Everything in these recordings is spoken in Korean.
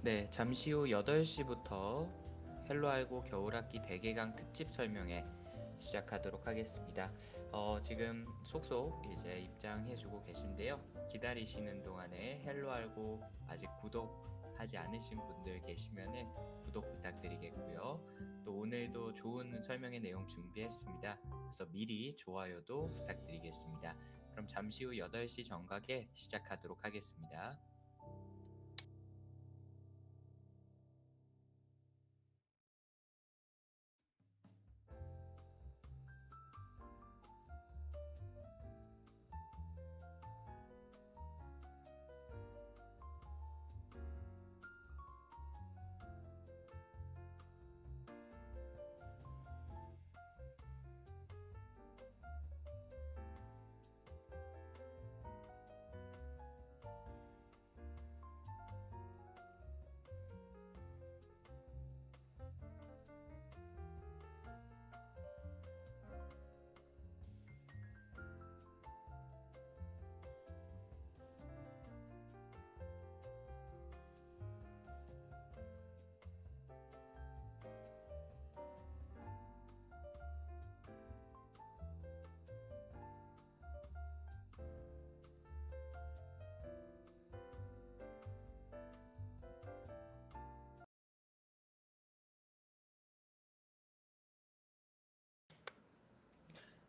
네, 잠시 후 8시부터 헬로 알고 겨울학기 대개강 특집 설명회 시작하도록 하겠습니다. 지금 속속 이제 입장해주고 계신데요. 기다리시는 동안에 헬로 알고 아직 구독하지 않으신 분들 계시면은 구독 부탁드리겠고요. 또 오늘도 좋은 설명의 내용 준비했습니다. 그래서 미리 좋아요도 부탁드리겠습니다. 그럼 잠시 후 8시 정각에 시작하도록 하겠습니다.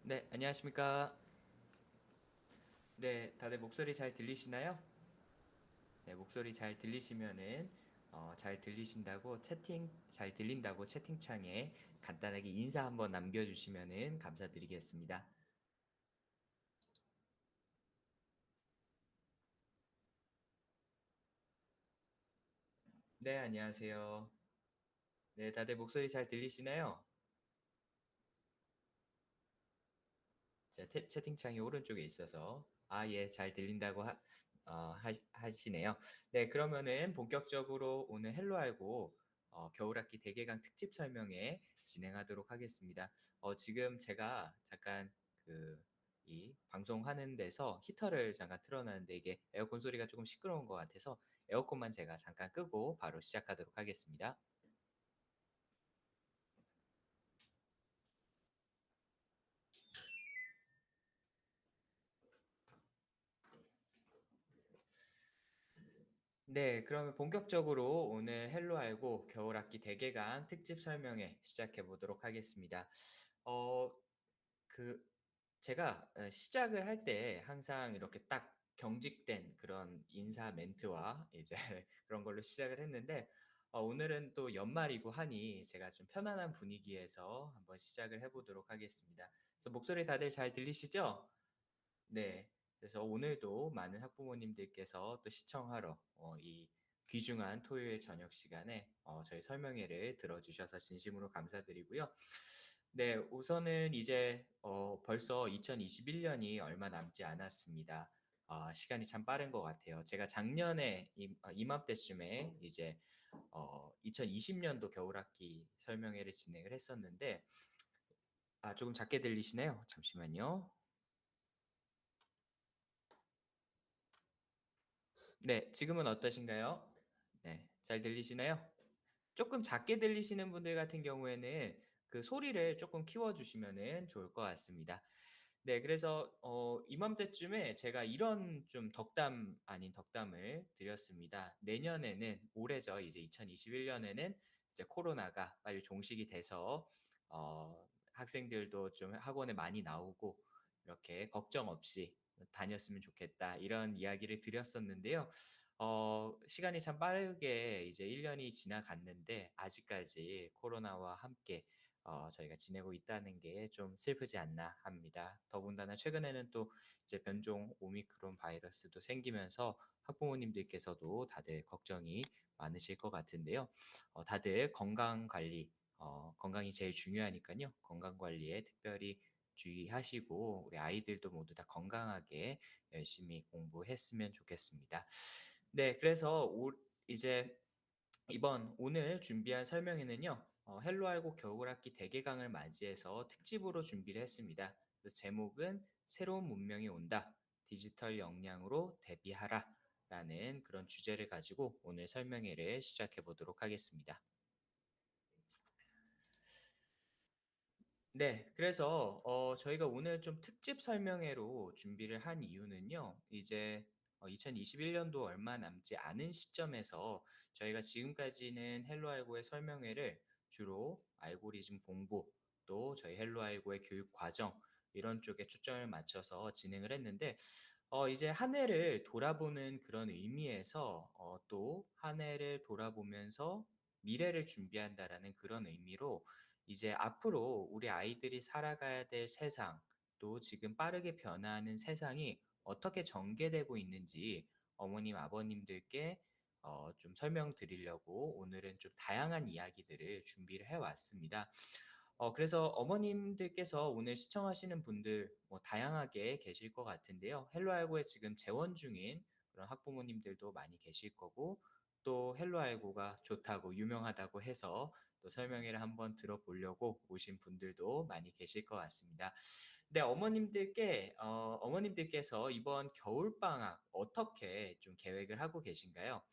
네, 안녕하십니까? 네, 다들 목소리 잘 들리시나요? 네, 목소리 잘 들리시면은 잘 들리신다고 잘 들린다고 채팅창에 간단하게 인사 한번 남겨주시면은 감사드리겠습니다. 네, 안녕하세요. 네, 다들 목소리 잘 들리시나요? 제 채팅창이 오른쪽에 있어서 예, 잘 들린다고 하시네요. 네, 그러면은 본격적으로 오늘 헬로 알고 겨울학기 대개강 특집 설명회 진행하도록 하겠습니다. 지금 제가 잠깐 이 방송하는 데서 히터를 잠깐 틀어놨는데 이게 에어컨 소리가 조금 시끄러운 것 같아서 에어컨만 제가 잠깐 끄고 바로 시작하도록 하겠습니다. 네, 그러면 본격적으로 오늘 헬로 알고 겨울학기 대개강 특집 설명회 시작해 보도록 하겠습니다. 어, 그, 제가 시작을 할 때 항상 이렇게 딱 경직된 그런 인사 멘트와 이제 그런 걸로 시작을 했는데, 오늘은 또 연말이고 하니 제가 좀 편안한 분위기에서 한번 시작을 해 보도록 하겠습니다. 그래서 목소리 다들 잘 들리시죠? 네. 그래서 오늘도 많은 학부모님들께서 또 시청하러 이 귀중한 토요일 저녁 시간에 저희 설명회를 들어주셔서 진심으로 감사드리고요. 네, 우선은 이제 벌써 2021년이 얼마 남지 않았습니다. 시간이 참 빠른 것 같아요. 제가 작년에 이맘때쯤에 이제 2020년도 겨울학기 설명회를 진행을 했었는데, 조금 작게 들리시네요. 잠시만요. 네, 지금은 어떠신가요? 네, 잘 들리시나요? 조금 작게 들리시는 분들 같은 경우에는 그 소리를 조금 키워 주시면은 좋을 것 같습니다. 네, 그래서 이맘때쯤에 제가 이런 좀 덕담 아닌 덕담을 드렸습니다. 내년에는 올해죠. 이제 2021 년에는 이제 코로나가 빨리 종식이 돼서 학생들도 좀 학원에 많이 나오고 이렇게 걱정 없이 다녔으면 좋겠다. 이런 이야기를 드렸었는데요. 시간이 참 빠르게 이제 1 년이 지나갔는데 아직까지 코로나와 함께 저희가 지내고 있다는 게 좀 슬프지 않나 합니다. 더군다나 최근에는 또 이제 변종 오미크론 바이러스도 생기면서 학부모님들께서도 다들 걱정이 많으실 것 같은데요. 다들 건강 관리, 건강이 제일 중요하니깐요. 건강 관리에 특별히 주의하시고 우리 아이들도 모두 다 건강하게 열심히 공부했으면 좋겠습니다. 네, 그래서 이제 오늘 준비한 설명회는요. 헬로 알고 겨울학기 대개강을 맞이해서 특집으로 준비를 했습니다. 그래서 제목은 새로운 문명이 온다. 디지털 역량으로 대비하라. 라는 그런 주제를 가지고 오늘 설명회를 시작해 보도록 하겠습니다. 네. 그래서 저희가 오늘 좀 특집 설명회로 준비를 한 이유는요. 이제 2021 년도 얼마 남지 않은 시점에서 저희가 지금까지는 헬로 알고의 설명회를 주로 알고리즘 공부, 또 저희 헬로 알고의 교육 과정 이런 쪽에 초점을 맞춰서 진행을 했는데 이제 한 해를 돌아보는 그런 의미에서 또 한 해를 돌아보면서 미래를 준비한다라는 그런 의미로 이제 앞으로 우리 아이들이 살아가야 될 세상, 또 지금 빠르게 변화하는 세상이 어떻게 전개되고 있는지 어머님, 아버님들께 좀 설명드리려고 오늘은 좀 다양한 이야기들을 준비를 해 왔습니다. 그래서 어머님들께서 오늘 시청하시는 분들 뭐 다양하게 계실 것 같은데요. 헬로 알고에 지금 재원 중인 그런 학부모님들도 많이 계실 거고, 또 헬로 알고가 좋다고 유명하다고 해서 또 설명회를 한번 들어보려고 오신 분들도 많이 계실 것 같습니다. 네, 어머님들께서 이번 겨울방학 어떻게 좀 계획을 하고 계신가요?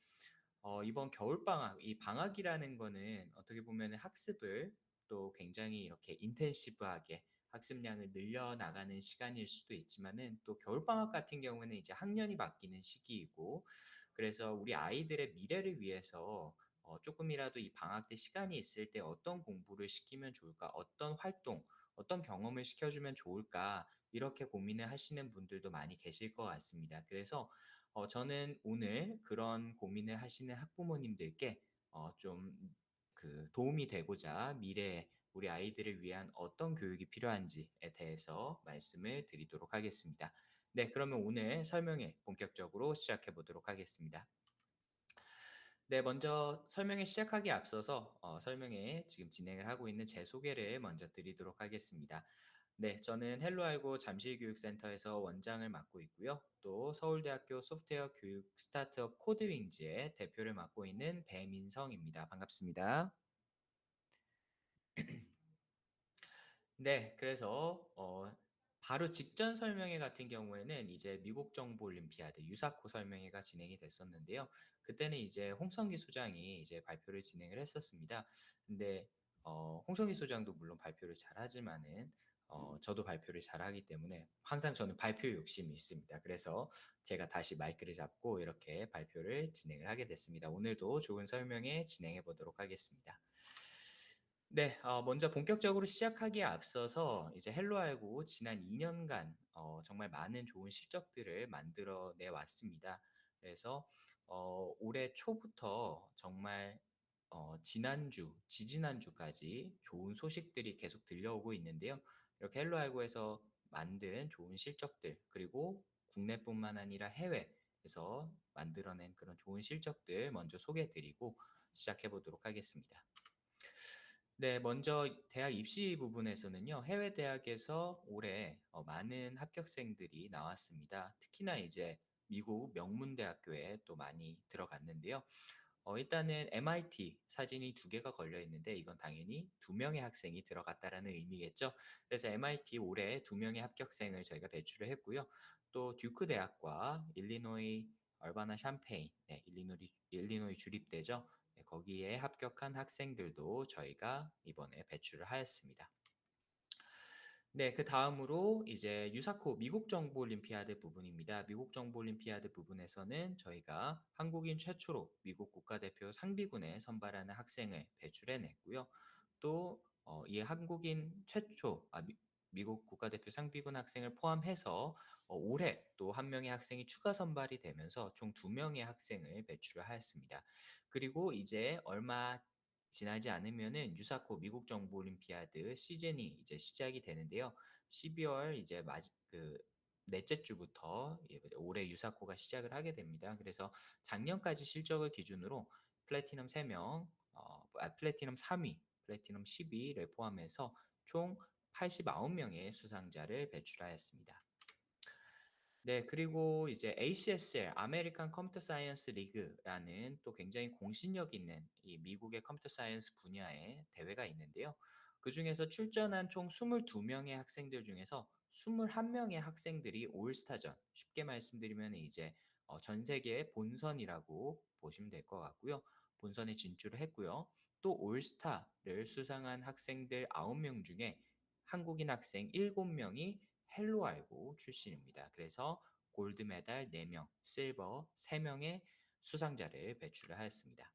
이번 겨울방학, 이 방학이라는 거는 어떻게 보면은 학습을 또 굉장히 이렇게 인텐시브하게 학습량을 늘려나가는 시간일 수도 있지만은, 또 겨울방학 같은 경우에는 이제 학년이 바뀌는 시기이고, 그래서 우리 아이들의 미래를 위해서 쪼끔이라도 이 방학 때 시간이 있을 때 어떤 공부를 시키면 좋을까? 어떤 활동, 어떤 경험을 시켜주면 좋을까? 이렇게 고민을 하시는 분들도 많이 계실 것 같습니다. 그래서 저는 오늘 그런 고민을 하시는 학부모님들께 좀 그 도움이 되고자 미래에 우리 아이들을 위한 어떤 교육이 필요한지에 대해서 말씀을 드리도록 하겠습니다. 네, 그러면 오늘 설명회 본격적으로 시작해 보도록 하겠습니다. 네, 먼저 설명회 시작하기에 앞서서 설명회 지금 진행을 하고 있는 제 소개를 먼저 드리도록 하겠습니다. 네, 저는 헬로알고 잠실교육센터에서 원장을 맡고 있고요. 또 서울대학교 소프트웨어 교육 스타트업 코드윙즈의 대표를 맡고 있는 배민성입니다. 반갑습니다. 네. 그래서 바로 직전 설명회 같은 경우에는 이제 미국 정부 올림피아드 유사코 설명회가 진행이 됐었는데요. 그때는 이제 홍성기 소장이 이제 발표를 진행을 했었습니다. 근데 홍성기 소장도 물론 발표를 잘하지만은 저도 발표를 잘하기 때문에 항상 저는 발표 욕심이 있습니다. 그래서 제가 다시 마이크를 잡고 이렇게 발표를 진행을 하게 됐습니다. 오늘도 좋은 설명회 진행해 보도록 하겠습니다. 네. 먼저 본격적으로 시작하기에 앞서서 이제 헬로 알고 지난 2 년간 정말 많은 좋은 실적들을 만들어 내 왔습니다. 그래서 올해 초부터 정말 지난주, 지지난주까지 좋은 소식들이 계속 들려오고 있는데요. 이렇게 헬로 알고에서 만든 좋은 실적들, 그리고 국내뿐만 아니라 해외에서 만들어낸 그런 좋은 실적들 먼저 소개해 드리고 시작해 보도록 하겠습니다. 네. 먼저 대학 입시 부분에서는요. 해외 대학에서 올해 많은 합격생들이 나왔습니다. 특히나 이제 미국 명문 대학교에 또 많이 들어갔는데요. 일단은 MIT 사진이 2개가 걸려 있는데 이건 당연히 2명의 학생이 들어갔다라는 의미겠죠. 그래서 MIT 올해 2명의 합격생을 저희가 배출을 했고요. 또 듀크 대학과 일리노이 얼바나 샴페인, 네, 일리노이 주립대죠. 네, 거기에 합격한 학생들도 저희가 이번에 배출을 하였습니다. 네. 그다음으로 이제 유사코 미국 정부 올림피아드 부분입니다. 미국 정부 올림피아드 부분에서는 저희가 한국인 최초로 미국 국가대표 상비군에 선발하는 학생을 배출해 냈고요. 또 이 한국인 최초 미국 국가대표 상비군 학생을 포함해서 올해 또 1 명의 학생이 추가 선발이 되면서 총 2 명의 학생을 배출을 하였습니다. 그리고 이제 얼마 지나지 않으면은 유사코 미국 정부 올림피아드 시즌이 이제 시작이 되는데요. 12월 이제 마지 그 넷째 주부터 올해 유사코가 시작을 하게 됩니다. 그래서 작년까지 실적을 기준으로 플래티넘 3 명, 플래티넘 3 위, 플래티넘 10 위를 포함해서 총 89 명의 수상자를 배출하였습니다. 네. 그리고 이제 ACSL 아메리칸 컴퓨터 사이언스 리그라는 또 굉장히 공신력 있는 이 미국의 컴퓨터 사이언스 분야의 대회가 있는데요. 그중에서 출전한 총 22 명의 학생들 중에서 21 명의 학생들이 올스타전, 쉽게 말씀드리면 이제 전 세계의 본선이라고 보시면 될 것 같고요. 본선에 진출을 했고요. 또 올스타를 수상한 학생들 9명 중에 한국인 학생 7명이 헬로 알고 출신입니다. 그래서 골드 메달 4명, 실버 3명의 수상자를 배출을 하였습니다.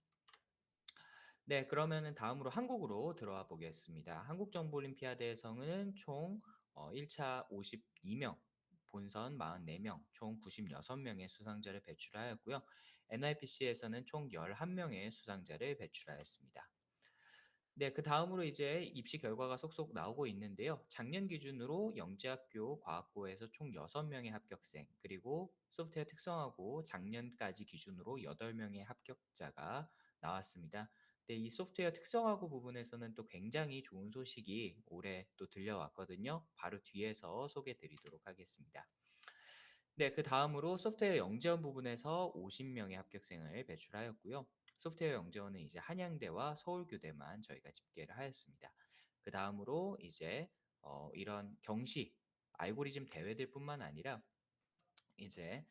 네, 그러면은 다음으로 한국으로 들어와 보겠습니다. 한국정보올림피아드에서는 총 1차 52명, 본선 44명, 총 96명의 수상자를 배출하였고요. NIPC에서는 총 11명의 수상자를 배출하였습니다. 네, 그다음으로 이제 입시 결과가 속속 나오고 있는데요. 작년 기준으로 영재학교 과학고에서 총 6명의 합격생, 그리고 소프트웨어 특성화고 작년까지 기준으로 8명의 합격자가 나왔습니다. 네, 이 소프트웨어 특성화고 부분에서는 또 굉장히 좋은 소식이 올해 또 들려왔거든요. 바로 뒤에서 소개해 드리도록 하겠습니다. 네, 그다음으로 소프트웨어 영재원 부분에서 50명의 합격생을 배출하였고요. 소프트웨어 영재원은 이제 한양대와 서울교대만 저희가 집계를 하였습니다. 그다음으로 이제 이런 경시 알고리즘 대회들뿐만 아니라 이제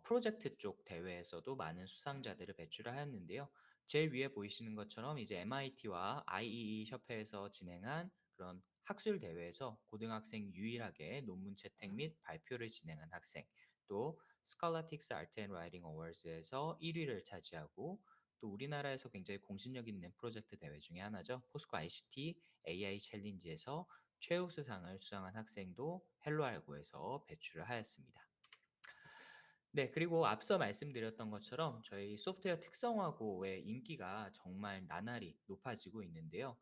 프로젝트 쪽 대회에서도 많은 수상자들을 배출을 하였는데요. 제일 위에 보이시는 것처럼 이제 MIT와 IEE 협회에서 진행한 그런 학술 대회에서 고등학생 유일하게 논문 채택 및 발표를 진행한 학생, 또 스칼라틱스 아트 앤 라이팅 어워즈에서 1위를 차지하고, 또 우리나라에서 굉장히 공신력 있는 프로젝트 대회 중에 하나죠. 포스코 ICT AI 챌린지에서 최우수상을 수상한 학생도 헬로 알고에서 배출을 하였습니다. 네. 그리고 앞서 말씀드렸던 것처럼 저희 소프트웨어 특성화고의 인기가 정말 나날이 높아지고 있는데요.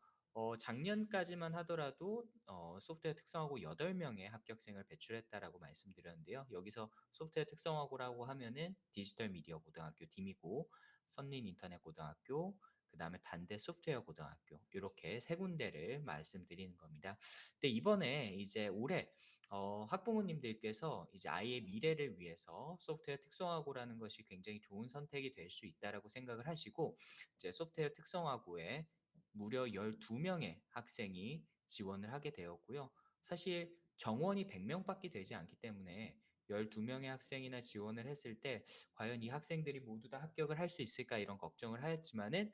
작년까지만 하더라도 소프트웨어 특성화고 8명의 합격생을 배출했다라고 말씀드렸는데요. 여기서 소프트웨어 특성화고라고 하면은 디지털 미디어 고등학교 디미고, 선린 인터넷 고등학교, 그다음에 단대 소프트웨어 고등학교, 요렇게 세 군데를 말씀드리는 겁니다. 근데 이번에 이제 올해 학부모님들께서 이제 아이의 미래를 위해서 소프트웨어 특성화고라는 것이 굉장히 좋은 선택이 될 수 있다라고 생각을 하시고, 이제 소프트웨어 특성화고에 무려 12명의 학생이 지원을 하게 되었고요. 사실 정원이 100명밖에 되지 않기 때문에 12명의 학생이나 지원을 했을 때 '과연 이 학생들이 모두 다 합격을 할 수 있을까?' 이런 걱정을 하였지만은,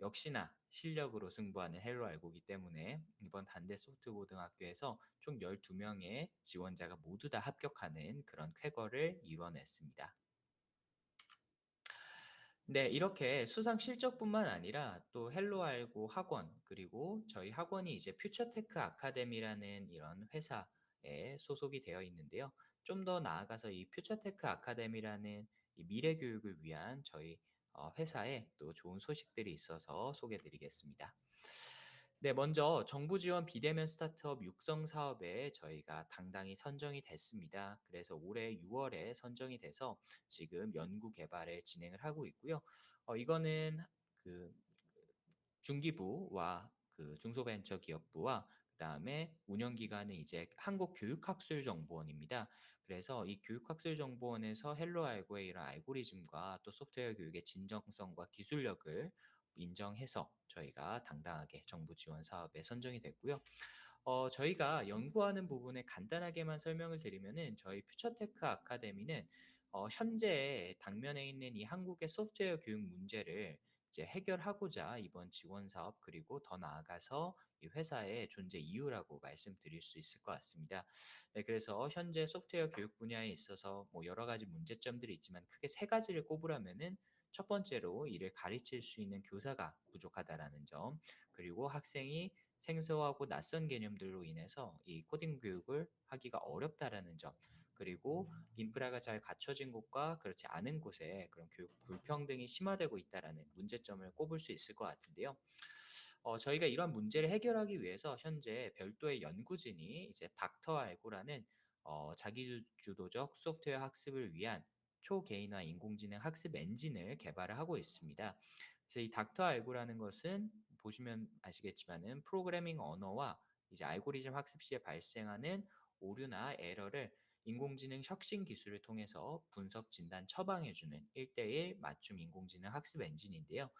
역시나 실력으로 승부하는 헬로 알고기 때문에 이번 단대 소프트고등학교에서 총 12명의 지원자가 모두 다 합격하는 그런 쾌거를 이뤄냈습니다. 네, 이렇게 수상 실적뿐만 아니라 또 헬로 알고 학원, 그리고 저희 학원이 이제 퓨처테크 아카데미라는 이런 회사에 소속이 되어 있는데요. 좀 더 나아가서 이 퓨처테크 아카데미라는 이 미래 교육을 위한 저희 회사에 또 좋은 소식들이 있어서 소개해 드리겠습니다. 네, 먼저 정부 지원 비대면 스타트업 육성 사업에 저희가 당당히 선정이 됐습니다. 그래서 올해 6월에 선정이 돼서 지금 연구 개발을 진행을 하고 있고요. 이거는 그 중기부와 그 중소벤처기업부와 그다음에 운영 기관은 이제 한국교육학술정보원입니다. 그래서 이 교육학술정보원에서 헬로 알고의 이런 알고리즘과 또 소프트웨어 교육의 진정성과 기술력을 인정해서 저희가 당당하게 정부 지원 사업에 선정이 됐고요. 저희가 연구하는 부분에 간단하게만 설명을 드리면은, 저희 퓨처테크 아카데미는 현재 당면에 있는 이 한국의 소프트웨어 교육 문제를 이제 해결하고자 이번 지원 사업, 그리고 더 나아가서 이 회사의 존재 이유라고 말씀드릴 수 있을 것 같습니다. 네, 그래서 현재 소프트웨어 교육 분야에 있어서 뭐 여러 가지 문제점들이 있지만 크게 세 가지를 꼽으라면은, 첫 번째로 이를 가르칠 수 있는 교사가 부족하다라는 점, 그리고 학생이 생소하고 낯선 개념들로 인해서 이 코딩 교육을 하기가 어렵다라는 점, 그리고 인프라가 잘 갖춰진 곳과 그렇지 않은 곳에 그런 교육 불평등이 심화되고 있다라는 문제점을 꼽을 수 있을 것 같은데요. 저희가 이런 문제를 해결하기 위해서 현재 별도의 연구진이 이제 닥터 알고라는 자기 주도적 소프트웨어 학습을 위한 초개인화 인공지능 학습 엔진을 개발을 하고 있습니다. 그래서 이 닥터 알고라는 것은 보시면 아시겠지만은 프로그래밍 언어와 이제 알고리즘 학습 시에 발생하는 오류나 에러를 인공지능 혁신 기술을 통해서 분석, 진단, 처방해주는 1대1 맞춤 인공지능 학습 엔진인데요.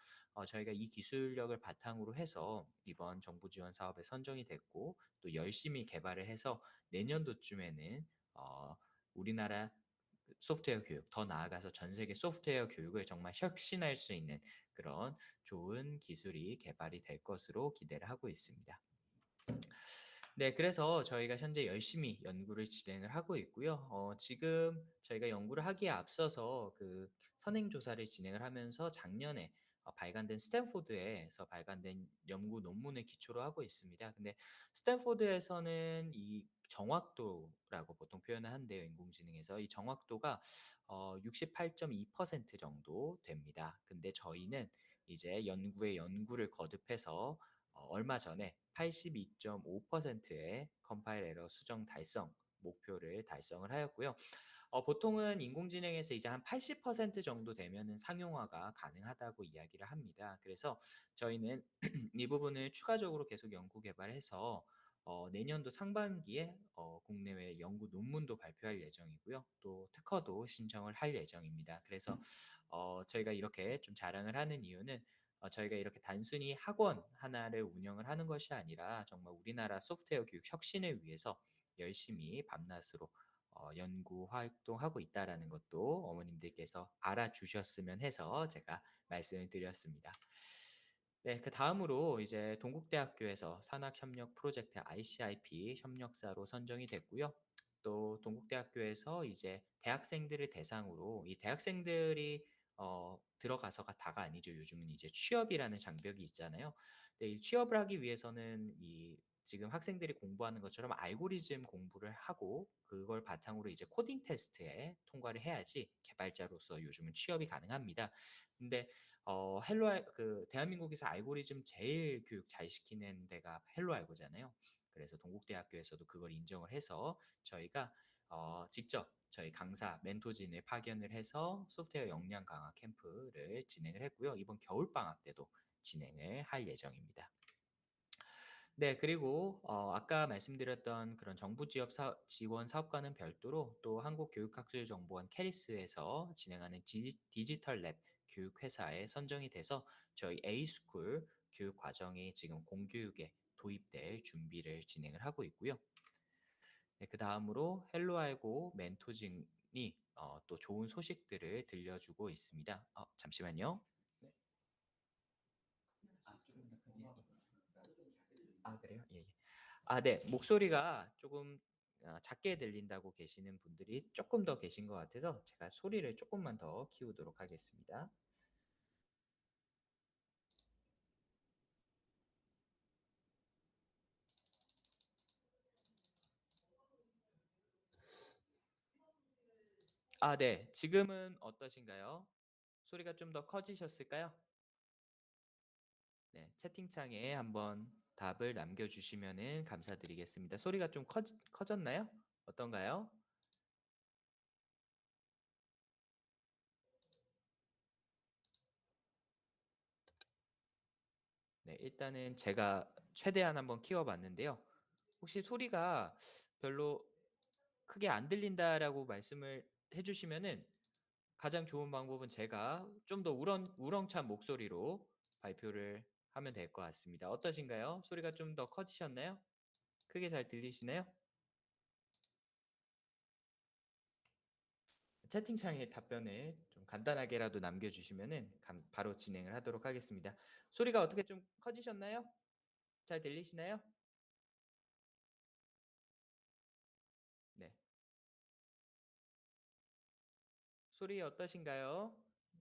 저희가 이 기술력을 바탕으로 해서 이번 정부 지원 사업에 선정이 됐고, 또 열심히 개발을 해서 내년도쯤에는 우리나라 소프트웨어 교육, 더 나아가서 전 세계 소프트웨어 교육을 정말 혁신할 수 있는 그런 좋은 기술이 개발이 될 것으로 기대를 하고 있습니다. 네, 그래서 저희가 현재 열심히 연구를 진행을 하고 있고요. 지금 저희가 연구를 하기에 앞서서 그 선행 조사를 진행을 하면서 작년에 발간된 스탠포드에서 발간된 연구 논문을 기초로 하고 있습니다. 근데 스탠포드에서는 이 정확도라고 보통 표현을 한대요, 인공지능에서. 이 정확도가 68.2% 정도 됩니다. 근데 저희는 이제 연구에 연구를 거듭해서 얼마 전에 82.5%의 컴파일 에러 수정 달성 목표를 달성을 하였고요. 보통은 인공지능에서 이제 한 80% 정도 되면은 상용화가 가능하다고 이야기를 합니다. 그래서 저희는 이 부분을 추가적으로 계속 연구 개발해서 내년도 상반기에 국내외 연구 논문도 발표할 예정이고요. 또 특허도 신청을 할 예정입니다. 그래서 저희가 이렇게 좀 자랑을 하는 이유는 저희가 이렇게 단순히 학원 하나를 운영을 하는 것이 아니라 정말 우리나라 소프트웨어 교육 혁신을 위해서 열심히 밤낮으로 연구 활동하고 있다라는 것도 어머님들께서 알아주셨으면 해서 제가 말씀을 드렸습니다. 네, 그 다음으로 이제 동국대학교에서 산학협력 프로젝트 ICIP 협력사로 선정이 됐고요. 또 동국대학교에서 이제 대학생들을 대상으로 이 대학생들이 들어가서가 다가 아니죠. 요즘은 이제 취업이라는 장벽이 있잖아요. 근데 이 취업을 하기 위해서는 이 지금 학생들이 공부하는 것처럼 알고리즘 공부를 하고 그걸 바탕으로 이제 코딩 테스트에 통과를 해야지 개발자로서 요즘은 취업이 가능합니다. 근데 그 대한민국에서 알고리즘 제일 교육 잘 시키는 데가 헬로알고잖아요. 그래서 동국대학교에서도 그걸 인정을 해서 저희가 직접 저희 강사 멘토진을 파견을 해서 소프트웨어 역량 강화 캠프를 진행을 했고요. 이번 겨울 방학 때도 진행을 할 예정입니다. 네, 그리고 아까 말씀드렸던 그런 정부 지원 사업과는 별도로 또 한국교육학술정보원 캐리스에서 진행하는 디지털 랩 교육회사에 선정이 돼서 저희 A스쿨 교육 과정이 지금 공교육에 도입될 준비를 진행을 하고 있고요. 네, 그 다음으로 헬로알고 멘토진이 또 좋은 소식들을 들려주고 있습니다. 잠시만요. 네. 조금 더 그래요? 예, 예. 네. 목소리가 조금 작게 들린다고 계시는 분들이 조금 더 계신 것 같아서 제가 소리를 조금만 더 키우도록 하겠습니다. 네. 지금은 어떠신가요? 소리가 좀 더 커지셨을까요? 네. 채팅창에 한번 답을 남겨주시면은 감사드리겠습니다. 소리가 좀 커졌나요? 어떤가요? 네. 일단은 제가 최대한 한번 키워봤는데요. 혹시 소리가 별로 크게 안 들린다라고 말씀을 해주시면은 가장 좋은 방법은 제가 좀 더 우렁찬 목소리로 발표를 하면 될 것 같습니다. 어떠신가요? 소리가 좀 더 커지셨나요? 크게 잘 들리시나요? 채팅창에 답변을 좀 간단하게라도 남겨주시면은 바로 진행을 하도록 하겠습니다. 소리가 어떻게 좀 커지셨나요? 잘 들리시나요? 네. 소리 어떠신가요?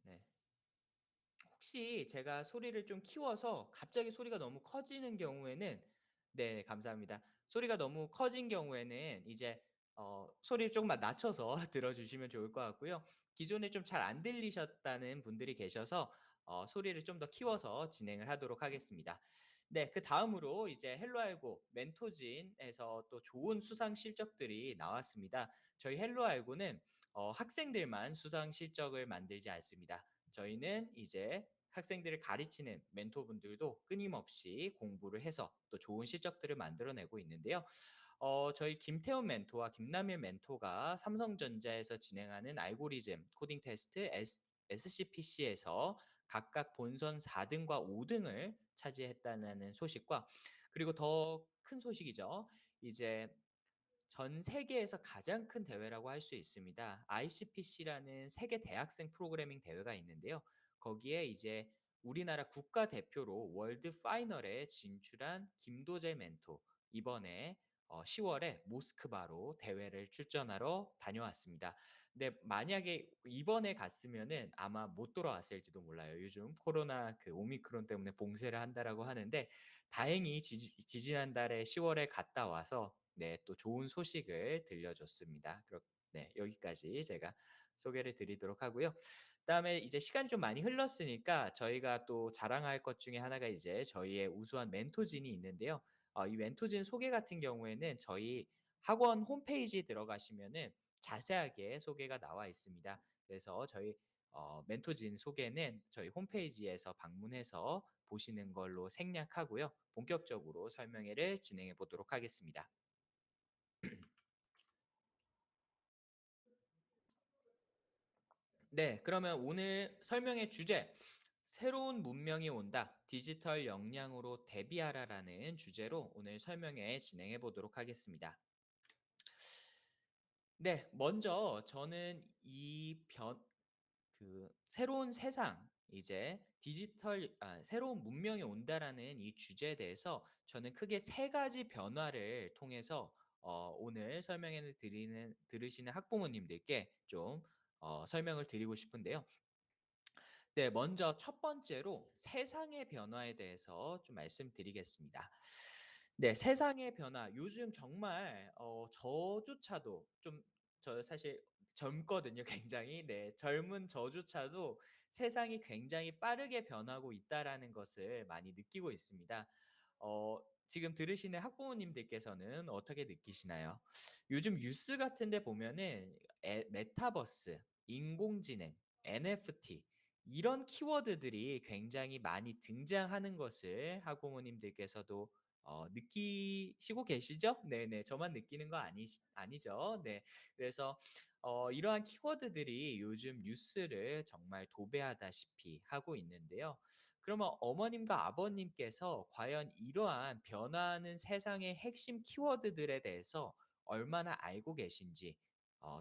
네. 혹시 제가 소리를 좀 키워서 갑자기 소리가 너무 커지는 경우에는 네, 감사합니다. 소리가 너무 커진 경우에는 이제 소리를 조금만 낮춰서 들어주시면 좋을 것 같고요. 기존에 좀 잘 안 들리셨다는 분들이 계셔서 소리를 좀 더 키워서 진행을 하도록 하겠습니다. 네, 그 다음으로 이제 헬로알고 멘토진에서 또 좋은 수상 실적들이 나왔습니다. 저희 헬로알고는 학생들만 수상 실적을 만들지 않습니다. 저희는 이제 학생들을 가르치는 멘토분들도 끊임없이 공부를 해서 또 좋은 실적들을 만들어내고 있는데요. 저희 김태훈 멘토와 김남일 멘토가 삼성전자에서 진행하는 알고리즘 코딩 테스트 SCPC에서 각각 본선 4등과 5등을 차지했다는 소식과 그리고 더 큰 소식이죠. 이제 전 세계에서 가장 큰 대회라고 할 수 있습니다. ICPC라는 세계 대학생 프로그래밍 대회가 있는데요. 거기에 이제 우리나라 국가대표로 월드 파이널에 진출한 김도재 멘토 이번에 10월에 모스크바로 대회를 출전하러 다녀왔습니다. 근데 만약에 이번에 갔으면은 아마 못 돌아왔을지도 몰라요. 요즘 코로나 그 오미크론 때문에 봉쇄를 한다라고 하는데 다행히 지지난달에 10월에 갔다 와서 네 또 좋은 소식을 들려줬습니다. 네 여기까지 제가 소개를 드리도록 하고요. 그다음에 이제 시간이 좀 많이 흘렀으니까 저희가 또 자랑할 것 중에 하나가 이제 저희의 우수한 멘토진이 있는데요. 이 멘토진 소개 같은 경우에는 저희 학원 홈페이지에 들어가시면은 자세하게 소개가 나와 있습니다. 그래서 저희 멘토진 소개는 저희 홈페이지에서 방문해서 보시는 걸로 생략하고요. 본격적으로 설명회를 진행해 보도록 하겠습니다. 네, 그러면 오늘 설명의 주제, 새로운 문명이 온다. 디지털 역량으로 대비하라라는 주제로 오늘 설명회 진행해 보도록 하겠습니다. 네, 먼저 저는 새로운 세상, 이제 새로운 문명이 온다라는 이 주제에 대해서 저는 크게 세 가지 변화를 통해서 오늘 설명회를 들으시는 학부모님들께 좀 설명을 드리고 싶은데요. 네, 먼저 첫 번째로 세상의 변화에 대해서 좀 말씀드리겠습니다. 네, 세상의 변화. 요즘 정말 저조차도 좀 저 사실 젊거든요, 굉장히. 네, 젊은 저조차도 세상이 굉장히 빠르게 변하고 있다라는 것을 많이 느끼고 있습니다. 지금 들으시는 학부모님들께서는 어떻게 느끼시나요? 요즘 뉴스 같은 데 보면은 메타버스, 인공지능, NFT 이런 키워드들이 굉장히 많이 등장하는 것을 학부모님들께서도 느끼시고 계시죠? 네네. 저만 느끼는 거 아니죠. 네. 그래서 이러한 키워드들이 요즘 뉴스를 정말 도배하다시피 하고 있는데요. 그러면 어머님과 아버님께서 과연 이러한 변화하는 세상의 핵심 키워드들에 대해서 얼마나 알고 계신지,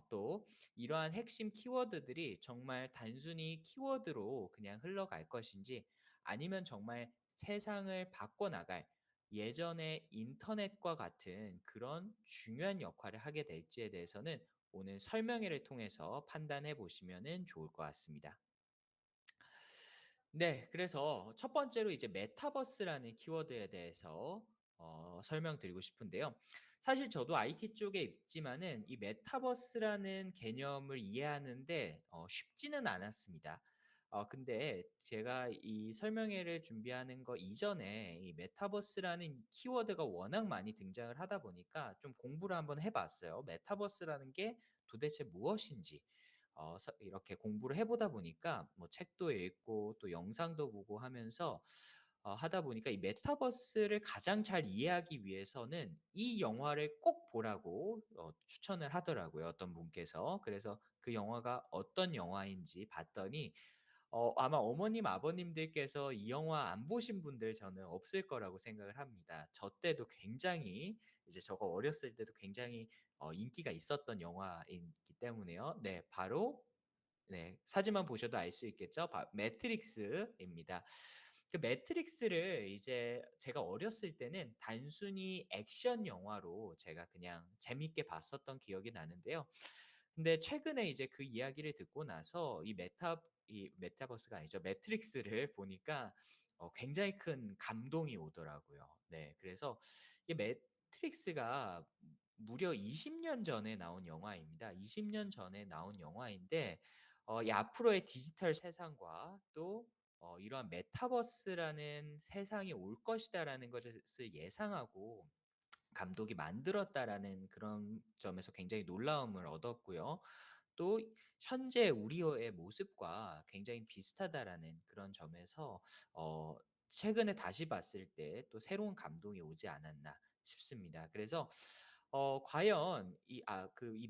또 이러한 핵심 키워드들이 정말 단순히 키워드로 그냥 흘러갈 것인지 아니면 정말 세상을 바꿔나갈 예전의 인터넷과 같은 그런 중요한 역할을 하게 될지에 대해서는 오늘 설명회를 통해서 판단해 보시면은 좋을 것 같습니다. 네. 그래서 첫 번째로 이제 메타버스라는 키워드에 대해서 설명드리고 싶은데요. 사실 저도 IT 쪽에 있지만은 이 메타버스라는 개념을 이해하는데 쉽지는 않았습니다. 근데 제가 이 설명회를 준비하는 거 이전에 이 메타버스라는 키워드가 워낙 많이 등장을 하다 보니까 좀 공부를 한번 해 봤어요. 메타버스라는 게 도대체 무엇인지. 이렇게 공부를 해 보다 보니까 뭐 책도 읽고 또 영상도 보고 하면서 하다 보니까 이 메타버스를 가장 잘 이해하기 위해서는 이 영화를 꼭 보라고 추천을 하더라고요, 어떤 분께서. 그래서 그 영화가 어떤 영화인지 봤더니 아마 어머님, 아버님들께서 이 영화 안 보신 분들 저는 없을 거라고 생각을 합니다. 저 때도 굉장히 이제 저가 어렸을 때도 굉장히 인기가 있었던 영화이기 때문에요. 네. 바로 네. 사진만 보셔도 알 수 있겠죠? 매트릭스입니다. 그 매트릭스를 이제 제가 어렸을 때는 단순히 액션 영화로 제가 그냥 재밌게 봤었던 기억이 나는데요. 근데 최근에 이제 그 이야기를 듣고 나서 이 메타버스가 아니죠. 매트릭스를 보니까 굉장히 큰 감동이 오더라고요. 네. 그래서 이 매트릭스가 무려 20년 전에 나온 영화입니다. 20년 전에 나온 영화인데 이 앞으로의 디지털 세상과 또 이러한 메타버스라는 세상이 올 것이다라는 것을 예상하고 감독이 만들었다라는 그런 점에서 굉장히 놀라움을 얻었고요. 또 현재 우리의 모습과 굉장히 비슷하다라는 그런 점에서 어 최근에 다시 봤을 때 또 새로운 감동이 오지 않았나 싶습니다. 그래서 과연 이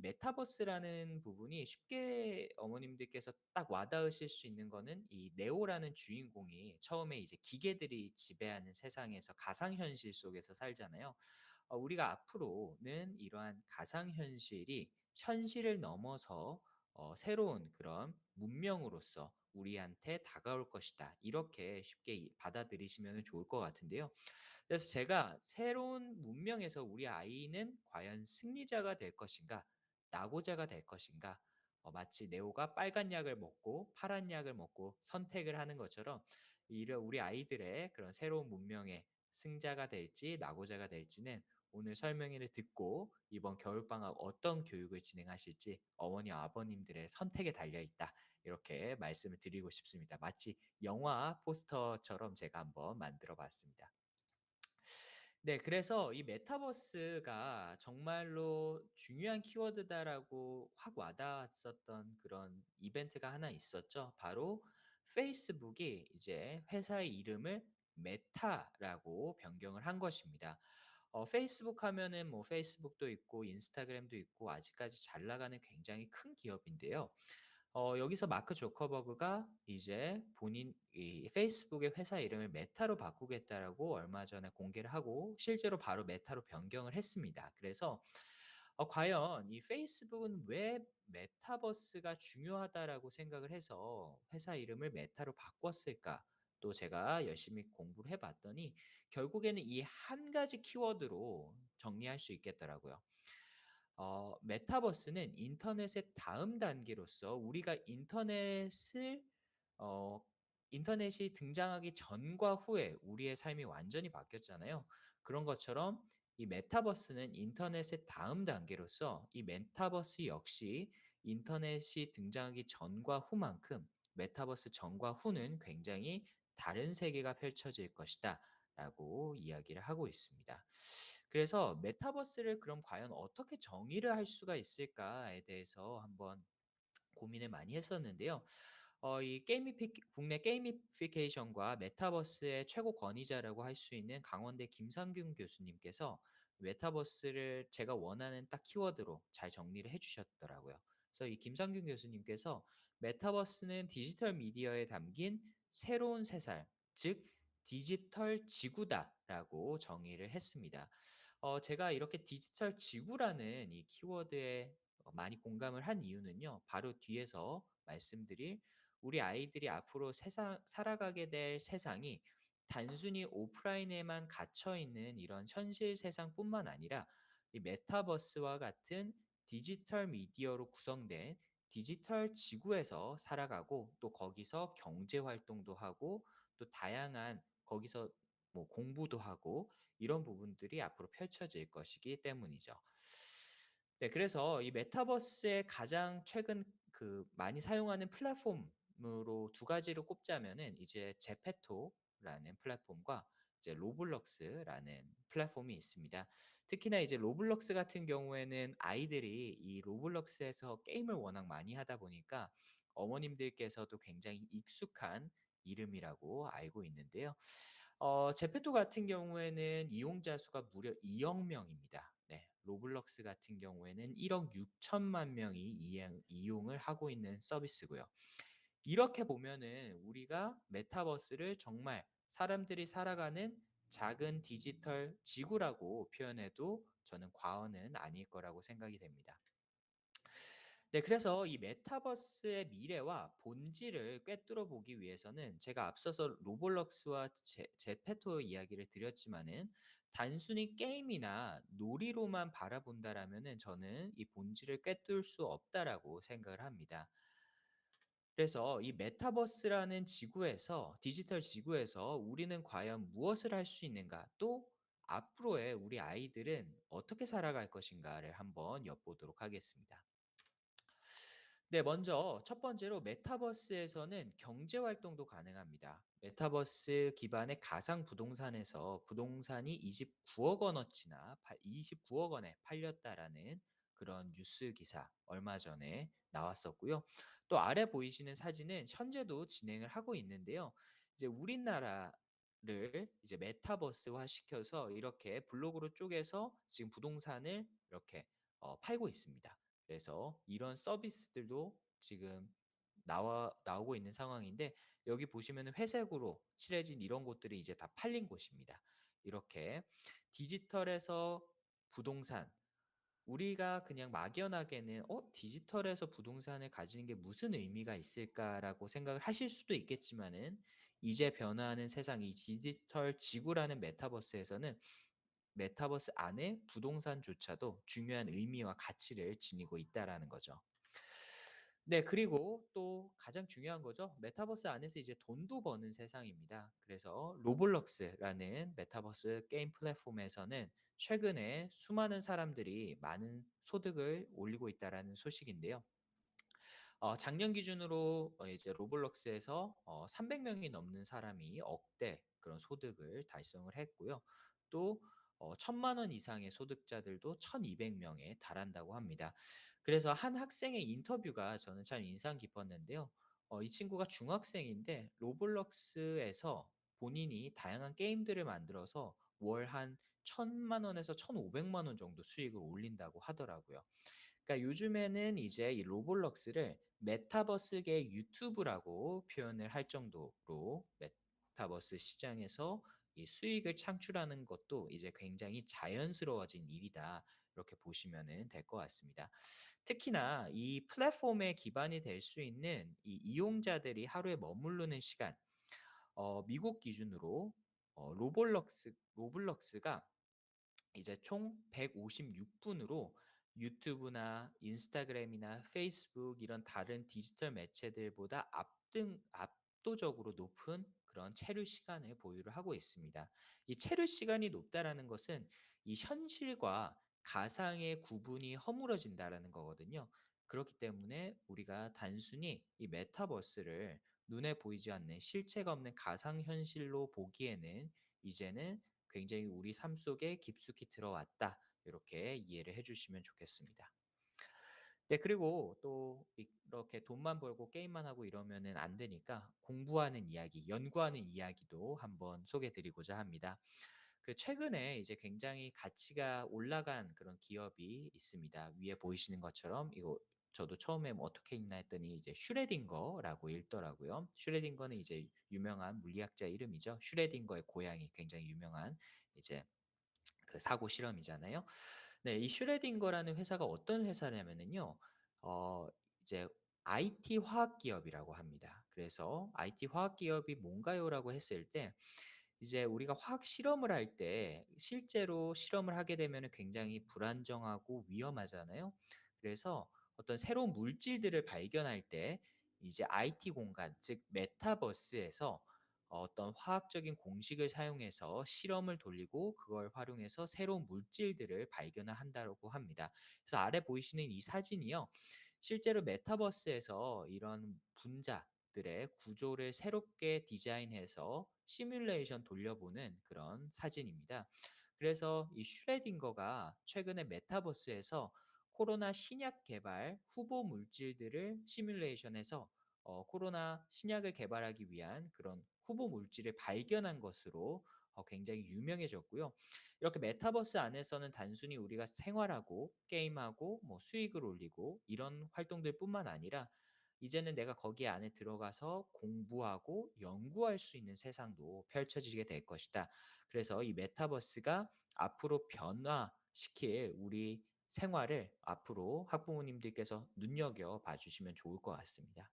메타버스라는 부분이 쉽게 어머님들께서 딱 와닿으실 수 있는 거는 이 네오라는 주인공이 처음에 이제 기계들이 지배하는 세상에서 가상 현실 속에서 살잖아요. 우리가 앞으로는 이러한 가상 현실이 현실을 넘어서 새로운 그런 문명으로서 우리한테 다가올 것이다. 이렇게 쉽게 받아들이시면 좋을 것 같은데요. 그래서 제가 새로운 문명에서 우리 아이는 과연 승리자가 될 것인가, 낙오자가 될 것인가, 마치 네오가 빨간 약을 먹고 파란 약을 먹고 선택을 하는 것처럼 이런 우리 아이들의 그런 새로운 문명의 승자가 될지 낙오자가 될지는 오늘 설명회를 듣고 이번 겨울방학 어떤 교육을 진행하실지 어머니 아버님들의 선택에 달려 있다. 이렇게 말씀을 드리고 싶습니다. 마치 영화 포스터처럼 제가 한번 만들어 봤습니다. 네. 그래서 이 메타버스가 정말로 중요한 키워드다라고 확 와닿았었던 그런 이벤트가 하나 있었죠. 바로 페이스북이 이제 회사의 이름을 메타라고 변경을 한 것입니다. 페이스북 하면은 뭐 페이스북도 있고 인스타그램도 있고 아직까지 잘 나가는 굉장히 큰 기업인데요. 여기서 마크 조커버그가 이제 본인 이 페이스북의 회사 이름을 메타로 바꾸겠다라고 얼마 전에 공개를 하고 실제로 바로 메타로 변경을 했습니다. 그래서 과연 이 페이스북은 왜 메타버스가 중요하다라고 생각을 해서 회사 이름을 메타로 바꿨을까? 또 제가 열심히 공부를 해 봤더니 결국에는 이 한 가지 키워드로 정리할 수 있겠더라고요. 메타버스는 인터넷의 다음 단계로서 우리가 어 인터넷이 등장하기 전과 후에 우리의 삶이 완전히 바뀌었잖아요. 그런 것처럼 이 메타버스는 인터넷의 다음 단계로서 이 메타버스 역시 인터넷이 등장하기 전과 후만큼 메타버스 전과 후는 굉장히 다른 세계가 펼쳐질 것이다라고 이야기를 하고 있습니다. 그래서 메타버스를 그럼 과연 어떻게 정의를 할 수가 있을까에 대해서 한번 고민을 많이 했었는데요. 이 국내 게이미피케이션과 메타버스의 최고 권위자라고 할 수 있는 강원대 김상균 교수님께서 메타버스를 제가 원하는 딱 키워드로 잘 정리를 해 주셨더라고요. 그래서 이 김상균 교수님께서 메타버스는 디지털 미디어에 담긴 새로운 세상, 즉 디지털 지구다라고 정의를 했습니다. 제가 이렇게 디지털 지구라는 이 키워드에 많이 공감을 한 이유는요. 바로 뒤에서 말씀드릴 우리 아이들이 앞으로 세상 살아가게 될 세상이 단순히 오프라인에만 갇혀 있는 이런 현실 세상뿐만 아니라 이 메타버스와 같은 디지털 미디어로 구성된 디지털 지구에서 살아가고 또 거기서 경제 활동도 하고 또 다양한 거기서 뭐 공부도 하고 이런 부분들이 앞으로 펼쳐질 것이기 때문이죠. 네, 그래서 이 메타버스의 가장 최근 많이 사용하는 플랫폼으로 두 가지를 꼽자면은 이제 제페토라는 플랫폼과 이제 로블록스라는 플랫폼이 있습니다. 특히나 이제 로블록스 같은 경우에는 아이들이 이 로블록스에서 게임을 워낙 많이 하다 보니까 어머님들께서도 굉장히 익숙한 이름이라고 알고 있는데요. 제페토 같은 경우에는 이용자 수가 무려 2억 명입니다. 네. 로블록스 같은 경우에는 1억 6천만 명이 이용을 하고 있는 서비스고요. 이렇게 보면은 우리가 메타버스를 정말 사람들이 살아가는 작은 디지털 지구라고 표현해도 저는 과언은 아닐 거라고 생각이 됩니다. 네, 그래서 이 메타버스의 미래와 본질을 꿰뚫어 보기 위해서는 제가 앞서서 로블록스와 제페토 이야기를 드렸지만은 단순히 게임이나 놀이로만 바라본다라면은 저는 이 본질을 꿰뚫을 수 없다라고 생각을 합니다. 그래서 이 메타버스라는 지구에서 디지털 지구에서 우리는 과연 무엇을 할 수 있는가? 또 앞으로의 우리 아이들은 어떻게 살아갈 것인가를 한번 엿보도록 하겠습니다. 네, 먼저 첫 번째로 메타버스에서는 경제 활동도 가능합니다. 메타버스 기반의 가상 부동산에서 부동산이 29억 원어치나 29억 원에 팔렸다라는 그런 뉴스 기사 얼마 전에 나왔었고요. 또 아래 보이시는 사진은 현재도 진행을 하고 있는데요. 이제 우리나라를 이제 메타버스화 시켜서 이렇게 블록으로 쪼개서 지금 부동산을 이렇게 팔고 있습니다. 그래서 이런 서비스들도 지금 나오고 있는 상황인데 여기 보시면은 회색으로 칠해진 이런 곳들이 이제 다 팔린 곳입니다. 이렇게 디지털에서 부동산 우리가 그냥 막연하게는 '디지털에서 부동산을 가지는 게 무슨 의미가 있을까?'라고 생각을 하실 수도 있겠지만은 이제 변화하는 세상 이 디지털 지구라는 메타버스에서는 메타버스 안에 부동산조차도 중요한 의미와 가치를 지니고 있다라는 거죠. 네. 그리고 또 가장 중요한 거죠. 메타버스 안에서 이제 돈도 버는 세상입니다. 그래서 로블록스라는 메타버스 게임 플랫폼에서는 최근에 수많은 사람들이 많은 소득을 올리고 있다라는 소식인데요. 작년 기준으로 이제 로블록스에서 300 명이 넘는 사람이 억대 그런 소득을 달성을 했고요. 또 1,000만 원 이상의 소득자들도 1,200 명에 달한다고 합니다. 그래서 한 학생의 인터뷰가 저는 참 인상 깊었는데요. 이 친구가 중학생인데 로블록스에서 본인이 다양한 게임들을 만들어서 월 한 1,000만 원에서 1,500만 원 정도 수익을 올린다고 하더라고요. 그러니까 요즘에는 이제 이 로블록스를 메타버스계 유튜브라고 표현을 할 정도로 메타버스 시장에서 이 수익을 창출하는 것도 이제 굉장히 자연스러워진 일이다. 이렇게 보시면은 될 것 같습니다. 특히나 이 플랫폼의 기반이 될 수 있는 이 이용자들이 하루에 머무르는 시간, 미국 기준으로 로블록스가 이제 총 156 분으로 유튜브나 인스타그램이나 페이스북 이런 다른 디지털 매체들보다 압도적으로 높은 그런 체류 시간을 보유를 하고 있습니다. 이 체류 시간이 높다라는 것은 이 현실과 가상의 구분이 허물어진다라는 거거든요. 그렇기 때문에 우리가 단순히 이 메타버스를 눈에 보이지 않는 실체가 없는 가상 현실로 보기에는 이제는 굉장히 우리 삶 속에 깊숙이 들어왔다. 이렇게 이해를 해 주시면 좋겠습니다. 네 그리고 또 이렇게 돈만 벌고 게임만 하고 이러면은 안 되니까 공부하는 이야기, 연구하는 이야기도 한번 소개해 드리고자 합니다. 그 최근에 이제 굉장히 가치가 올라간 그런 기업이 있습니다. 위에 보이시는 것처럼 이거 저도 처음에 뭐 어떻게 읽나 했더니 이제 슈레딩거라고 읽더라고요. 슈레딩거는 이제 유명한 물리학자 이름이죠. 슈레딩거의 고양이 굉장히 유명한 이제 그 사고 실험이잖아요. 네. 이 슈레딩거라는 회사가 어떤 회사냐면은요. 어 이제 IT 화학 기업이라고 합니다. 그래서 "IT 화학 기업이 뭔가요?"라고 했을 때 이제 우리가 화학 실험을 할 때 실제로 실험을 하게 되면은 굉장히 불안정하고 위험하잖아요. 그래서 어떤 새로운 물질들을 발견할 때 이제 IT 공간 즉 메타버스에서 어떤 화학적인 공식을 사용해서 실험을 돌리고 그걸 활용해서 새로운 물질들을 발견을 한다고 합니다. 그래서 아래 보이시는 이 사진이요. 실제로 메타버스에서 이런 분자들의 구조를 새롭게 디자인해서 시뮬레이션 돌려보는 그런 사진입니다. 그래서 이 슈레딩거가 최근에 메타버스에서 코로나 신약 개발 후보 물질들을 시뮬레이션해서 코로나 신약을 개발하기 위한 그런 후보 물질을 발견한 것으로 굉장히 유명해졌고요. 이렇게 메타버스 안에서는 단순히 우리가 생활하고 게임하고 뭐 수익을 올리고 이런 활동들뿐만 아니라 이제는 내가 거기 안에 들어가서 공부하고 연구할 수 있는 세상도 펼쳐지게 될 것이다. 그래서 이 메타버스가 앞으로 변화시킬 우리 생활을 앞으로 학부모님들께서 눈여겨 봐 주시면 좋을 것 같습니다.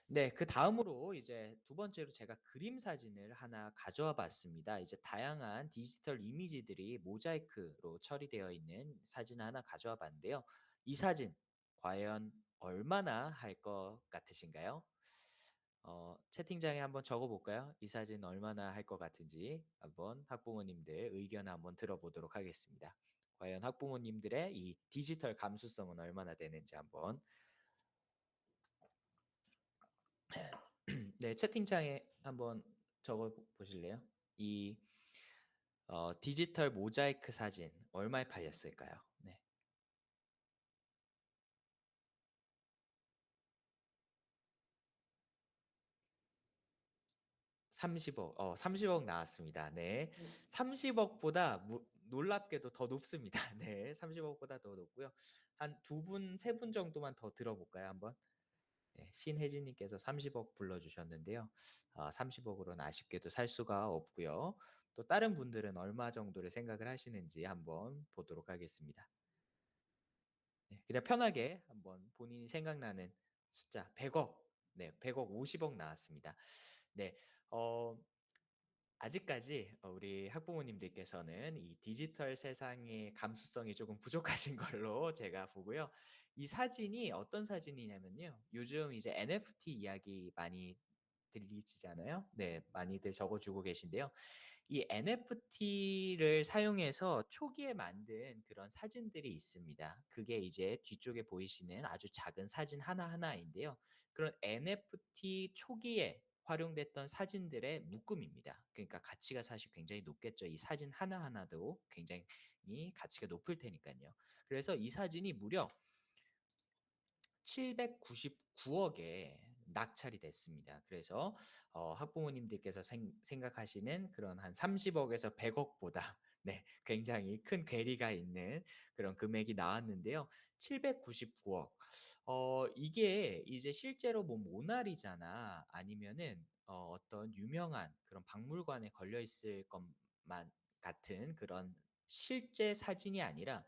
네. 그다음으로 이제 두 번째로 제가 그림 사진을 하나 가져와 봤습니다. 이제 다양한 디지털 이미지들이 모자이크로 처리되어 있는 사진을 하나 가져와 봤는데요. 이 사진 과연 얼마나 할 것 같으신가요? 채팅창에 한번 적어 볼까요? 이 사진 얼마나 할 것 같은지 한번 학부모님들 의견을 한번 들어보도록 하겠습니다. 과연 학부모님들의 이 디지털 감수성은 얼마나 되는지 한번 네 채팅창에 한번 적어 보실래요? 이 디지털 모자이크 사진 얼마에 팔렸을까요? 네. 30억 30억 나왔습니다. 네. 30억 보다 놀랍게도 더 높습니다. 네. 30억 보다 더 높고요. 한 두 분, 세 분 정도만 더 들어 볼까요 한번? 네, 신혜진 님께서 30억 불러 주셨는데요. 30억 으로는 아쉽게도 살 수가 없고요. 또 다른 분들은 얼마 정도를 생각을 하시는지 한번 보도록 하겠습니다. 네, 그냥 편하게 한번 본인이 생각나는 숫자 100억, 네, 100억, 50억 나왔습니다. 네. 어 아직까지 우리 학부모님들께서는 이 디지털 세상의 감수성이 조금 부족하신 걸로 제가 보고요. 이 사진이 어떤 사진이냐면요. 요즘 이제 NFT 이야기 많이 들리시잖아요. 네, 많이들 적어 주고 계신데요. 이 NFT를 사용해서 초기에 만든 그런 사진들이 있습니다. 그게 이제 뒤쪽에 보이시는 아주 작은 사진 하나하나인데요. 그런 NFT 초기에 활용됐던 사진들의 묶음입니다. 그러니까 가치가 사실 굉장히 높겠죠. 이 사진 하나하나도 굉장히 가치가 높을 테니까요. 그래서 이 사진이 무려 799억에 낙찰이 됐습니다. 그래서 학부모님들께서 생각하시는 그런 한 30억에서 100억보다 네, 굉장히 큰 괴리가 있는 그런 금액이 나왔는데요. 799억. 이게 이제 실제로 뭐 모나리자나 아니면은 어떤 유명한 그런 박물관에 걸려 있을 것만 같은 그런 실제 사진이 아니라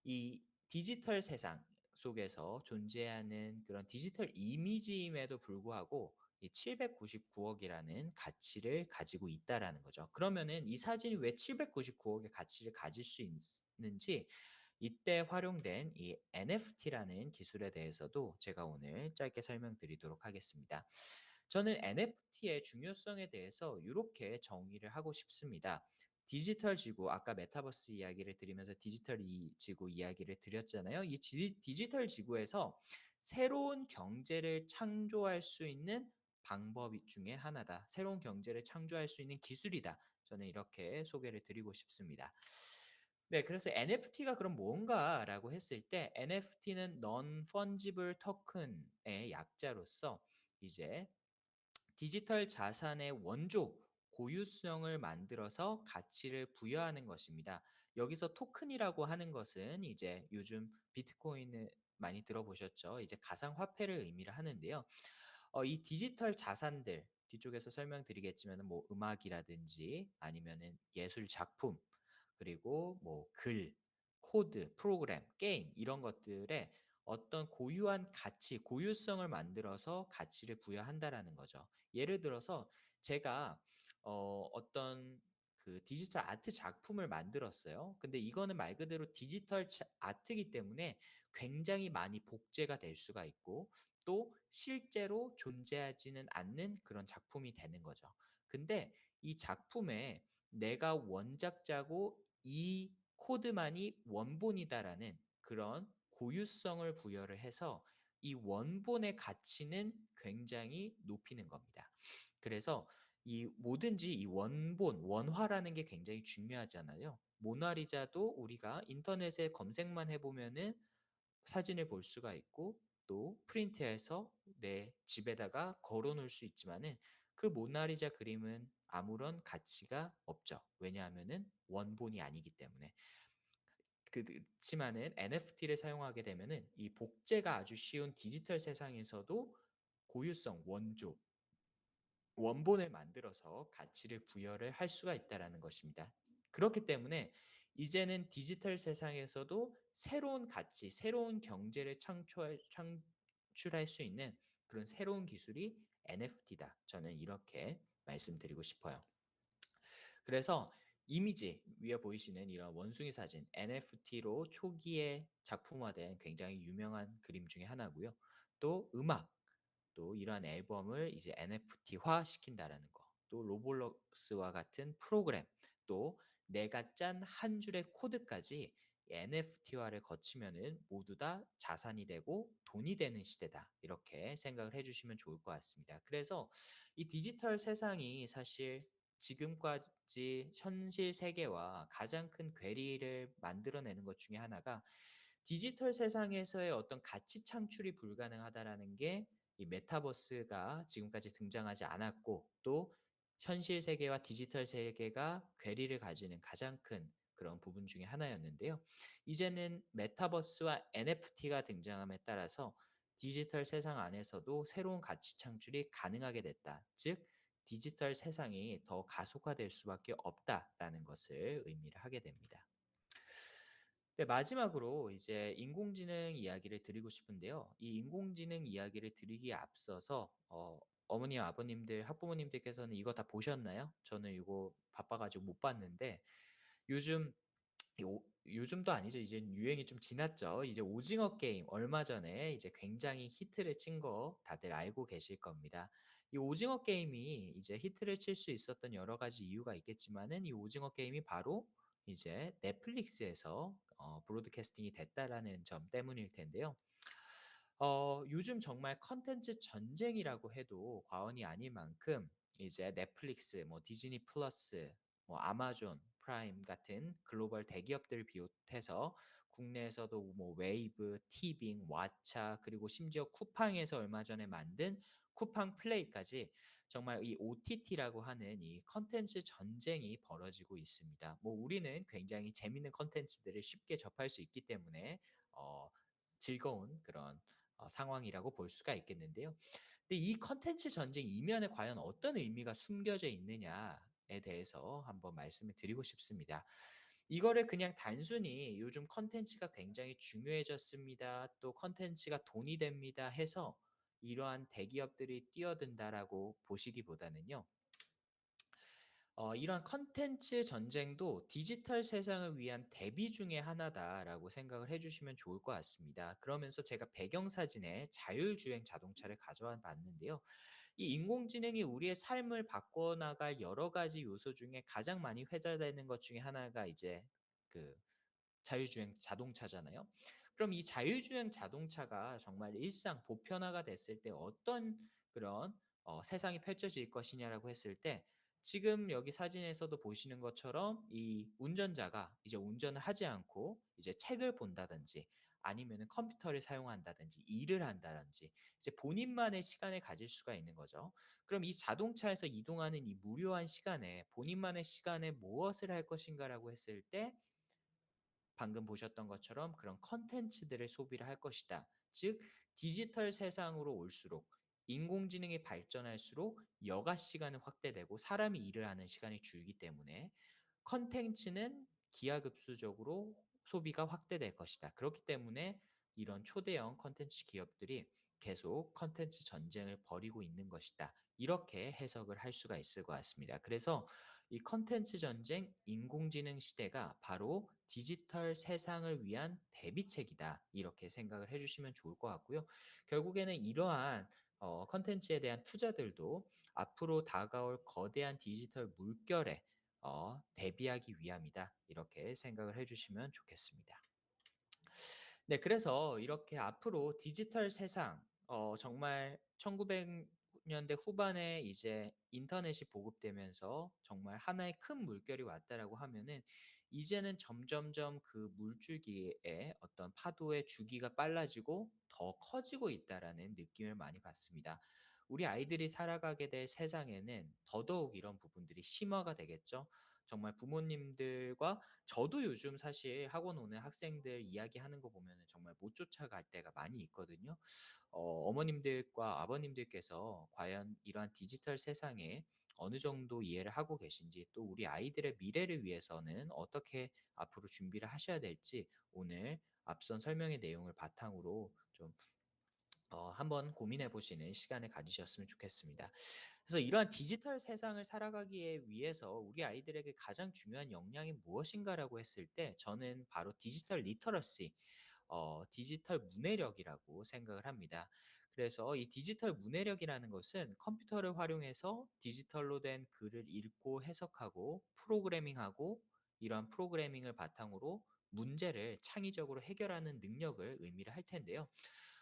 이 디지털 세상 속에서 존재하는 그런 디지털 이미지임에도 불구하고 이 799억이라는 가치를 가지고 있다라는 거죠. 그러면은 이 사진이 왜 799억의 가치를 가질 수 있는지 이때 활용된 이 NFT라는 기술에 대해서도 제가 오늘 짧게 설명드리도록 하겠습니다. 저는 NFT의 중요성에 대해서 이렇게 정의를 하고 싶습니다. 디지털 지구, 아까 메타버스 이야기를 드리면서 디지털 지구 이야기를 드렸잖아요. 이 디지털 지구에서 새로운 경제를 창조할 수 있는 방법 중에 하나다. 새로운 경제를 창조할 수 있는 기술이다. 저는 이렇게 소개를 드리고 싶습니다. 네, 그래서 NFT가 그럼 뭔가라고 했을 때 NFT는 Non-Fungible Token의 약자로서 이제 디지털 자산의 원조, 고유성을 만들어서 가치를 부여하는 것입니다. 여기서 토큰이라고 하는 것은 이제 요즘 비트코인을 많이 들어보셨죠? 이제 가상화폐를 의미를 하는데요. 이 디지털 자산들 뒤쪽에서 설명드리겠지만 뭐 음악이라든지 아니면은 예술 작품 그리고 뭐 글, 코드, 프로그램, 게임 이런 것들에 어떤 고유한 가치, 고유성을 만들어서 가치를 부여한다라는 거죠. 예를 들어서 제가 어떤 그 디지털 아트 작품을 만들었어요. 근데 이거는 말 그대로 디지털 아트이기 때문에 굉장히 많이 복제가 될 수가 있고 또 실제로 존재하지는 않는 그런 작품이 되는 거죠. 근데 이 작품에 내가 원작자고 이 코드만이 원본이다라는 그런 고유성을 부여를 해서 이 원본의 가치는 굉장히 높이는 겁니다. 그래서 이 뭐든지 이 원본, 원화라는 게 굉장히 중요하잖아요. 모나리자도 우리가 인터넷에 검색만 해보면은 사진을 볼 수가 있고 또 프린트해서 내 집에다가 걸어 놓을 수 있지만은 그 모나리자 그림은 아무런 가치가 없죠. 왜냐하면은 원본이 아니기 때문에. 그렇지만은 NFT를 사용하게 되면은 이 복제가 아주 쉬운 디지털 세상에서도 고유성, 원조, 원본을 만들어서 가치를 부여를 할 수가 있다라는 것입니다. 그렇기 때문에 이제는 디지털 세상에서도 새로운 가치, 새로운 경제를 창출할 수 있는 그런 새로운 기술이 NFT다. 저는 이렇게 말씀드리고 싶어요. 그래서 이미지 위에 보이시는 이런 원숭이 사진 NFT로 초기에 작품화된 굉장히 유명한 그림 중에 하나고요. 또 음악 또 이러한 앨범을 이제 NFT화 시킨다라는 거. 또 로블록스와 같은 프로그램, 또 내가 짠 한 줄의 코드까지 NFT화를 거치면은 모두 다 자산이 되고 돈이 되는 시대다. 이렇게 생각을 해주시면 좋을 것 같습니다. 그래서 이 디지털 세상이 사실 지금까지 현실 세계와 가장 큰 괴리를 만들어내는 것 중에 하나가 디지털 세상에서의 어떤 가치 창출이 불가능하다라는 게 이 메타버스가 지금까지 등장하지 않았고 또 현실 세계와 디지털 세계가 괴리를 가지는 가장 큰 그런 부분 중에 하나였는데요. 이제는 메타버스와 NFT가 등장함에 따라서 디지털 세상 안에서도 새로운 가치 창출이 가능하게 됐다. 즉, 디지털 세상이 더 가속화될 수밖에 없다라는 것을 의미를 하게 됩니다. 네, 마지막으로 이제 인공지능 이야기를 드리고 싶은데요. 이 인공지능 이야기를 드리기에 앞서서 어머님, 아버님들, 학부모님들께서는 이거 다 보셨나요? 저는 이거 바빠 가지고 못 봤는데 요즘 요즘도 아니죠. 이제 유행이 좀 지났죠. 이제 오징어 게임 얼마 전에 이제 굉장히 히트를 친 거 다들 알고 계실 겁니다. 이 오징어 게임이 이제 히트를 칠 수 있었던 여러 가지 이유가 있겠지만은 이 오징어 게임이 바로 이제 넷플릭스에서 브로드캐스팅이 됐다라는 점 때문일 텐데요. 요즘 정말 컨텐츠 전쟁이라고 해도 과언이 아닐 만큼 이제 넷플릭스, 뭐 디즈니 플러스, 뭐 아마존 프라임 같은 글로벌 대기업들을 비롯해서 국내에서도 뭐 웨이브, 티빙, 왓챠 그리고 심지어 쿠팡에서 얼마 전에 만든 쿠팡 플레이까지 정말 이 OTT라고 하는 이 컨텐츠 전쟁이 벌어지고 있습니다. 뭐 우리는 굉장히 재밌는 컨텐츠들을 쉽게 접할 수 있기 때문에 어 즐거운 그런 상황이라고 볼 수가 있겠는데요. 근데 이 컨텐츠 전쟁 이면에 과연 어떤 의미가 숨겨져 있느냐에 대해서 한번 말씀을 드리고 싶습니다. 이거를 그냥 단순히 요즘 컨텐츠가 굉장히 중요해졌습니다. 또 컨텐츠가 돈이 됩니다 해서 이러한 대기업들이 뛰어든다라고 보시기보다는요. 이러한 컨텐츠 전쟁도 디지털 세상을 위한 대비 중의 하나다라고 생각을 해 주시면 좋을 것 같습니다. 그러면서 제가 배경사진에 자율주행 자동차를 가져와 봤는데요. 이 인공지능이 우리의 삶을 바꿔나갈 여러 가지 요소 중에 가장 많이 회자되는 것 중에 하나가 이제 그 자율주행 자동차잖아요. 그럼 이 자율주행 자동차가 정말 일상 보편화가 됐을 때 어떤 그런 세상이 펼쳐질 것이냐라고 했을 때 지금 여기 사진에서도 보시는 것처럼 이 운전자가 이제 운전을 하지 않고 이제 책을 본다든지 아니면은 컴퓨터를 사용한다든지 일을 한다든지 이제 본인만의 시간을 가질 수가 있는 거죠. 그럼 이 자동차에서 이동하는 이 무료한 시간에 본인만의 시간에 무엇을 할 것인가라고 했을 때 방금 보셨던 것처럼 그런 컨텐츠들을 소비를 할 것이다. 즉 디지털 세상으로 올수록 인공지능이 발전할수록 여가 시간은 확대되고 사람이 일을 하는 시간이 줄기 때문에 컨텐츠는 기하급수적으로 소비가 확대될 것이다. 그렇기 때문에 이런 초대형 컨텐츠 기업들이 계속 컨텐츠 전쟁을 벌이고 있는 것이다. 이렇게 해석을 할 수가 있을 것 같습니다. 그래서 이 컨텐츠 전쟁, 인공지능 시대가 바로 디지털 세상을 위한 대비책이다. 이렇게 생각을 해 주시면 좋을 것 같고요. 결국에는 이러한 컨텐츠에 대한 투자들도 앞으로 다가올 거대한 디지털 물결에 대비하기 위함이다. 이렇게 생각을 해 주시면 좋겠습니다. 네, 그래서 이렇게 앞으로 디지털 세상 정말 1900 년대 후반에 이제 인터넷이 보급되면서 정말 하나의 큰 물결이 왔다라고 하면은 이제는 점점점 그 물줄기의 어떤 파도의 주기가 빨라지고 더 커지고 있다라는 느낌을 많이 받습니다. 우리 아이들이 살아가게 될 세상에는 더더욱 이런 부분들이 심화가 되겠죠. 정말 부모님들과 저도 요즘 사실 학원 오는 학생들 이야기하는 거 보면은 정말 못 쫓아갈 때가 많이 있거든요. 어머님들과 아버님들께서 과연 이러한 디지털 세상에 어느 정도 이해를 하고 계신지 또 우리 아이들의 미래를 위해서는 어떻게 앞으로 준비를 하셔야 될지 오늘 앞선 설명의 내용을 바탕으로 좀 한번 고민해 보시는 시간을 가지셨으면 좋겠습니다. 그래서 이러한 디지털 세상을 살아가기 위해서 우리 아이들에게 가장 중요한 역량이 무엇인가라고 했을 때 저는 바로 디지털 리터러시 디지털 문해력이라고 생각을 합니다. 그래서 이 디지털 문해력이라는 것은 컴퓨터를 활용해서 디지털로 된 글을 읽고 해석하고 프로그래밍하고 이러한 프로그래밍을 바탕으로 문제를 창의적으로 해결하는 능력을 의미를 할 텐데요.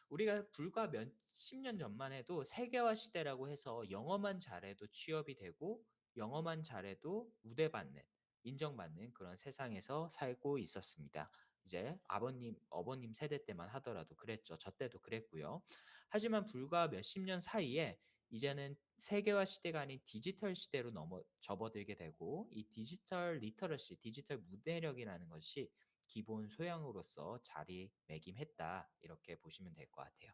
우리가 불과 몇십 년 전만 해도 세계화 시대라고 해서 영어만 잘해도 취업이 되고 영어만 잘해도 우대받는 인정받는 그런 세상에서 살고 있었습니다. 이제 아버님, 어버님 세대 때만 하더라도 그랬죠. 저 때도 그랬고요. 하지만 불과 몇십 년 사이에 이제는 세계화 시대가 아닌 디지털 시대로 접어들게 되고 이 디지털 리터러시, 디지털 문해력이라는 것이 기본 소양으로서 자리매김했다. 이렇게 보시면 될 것 같아요.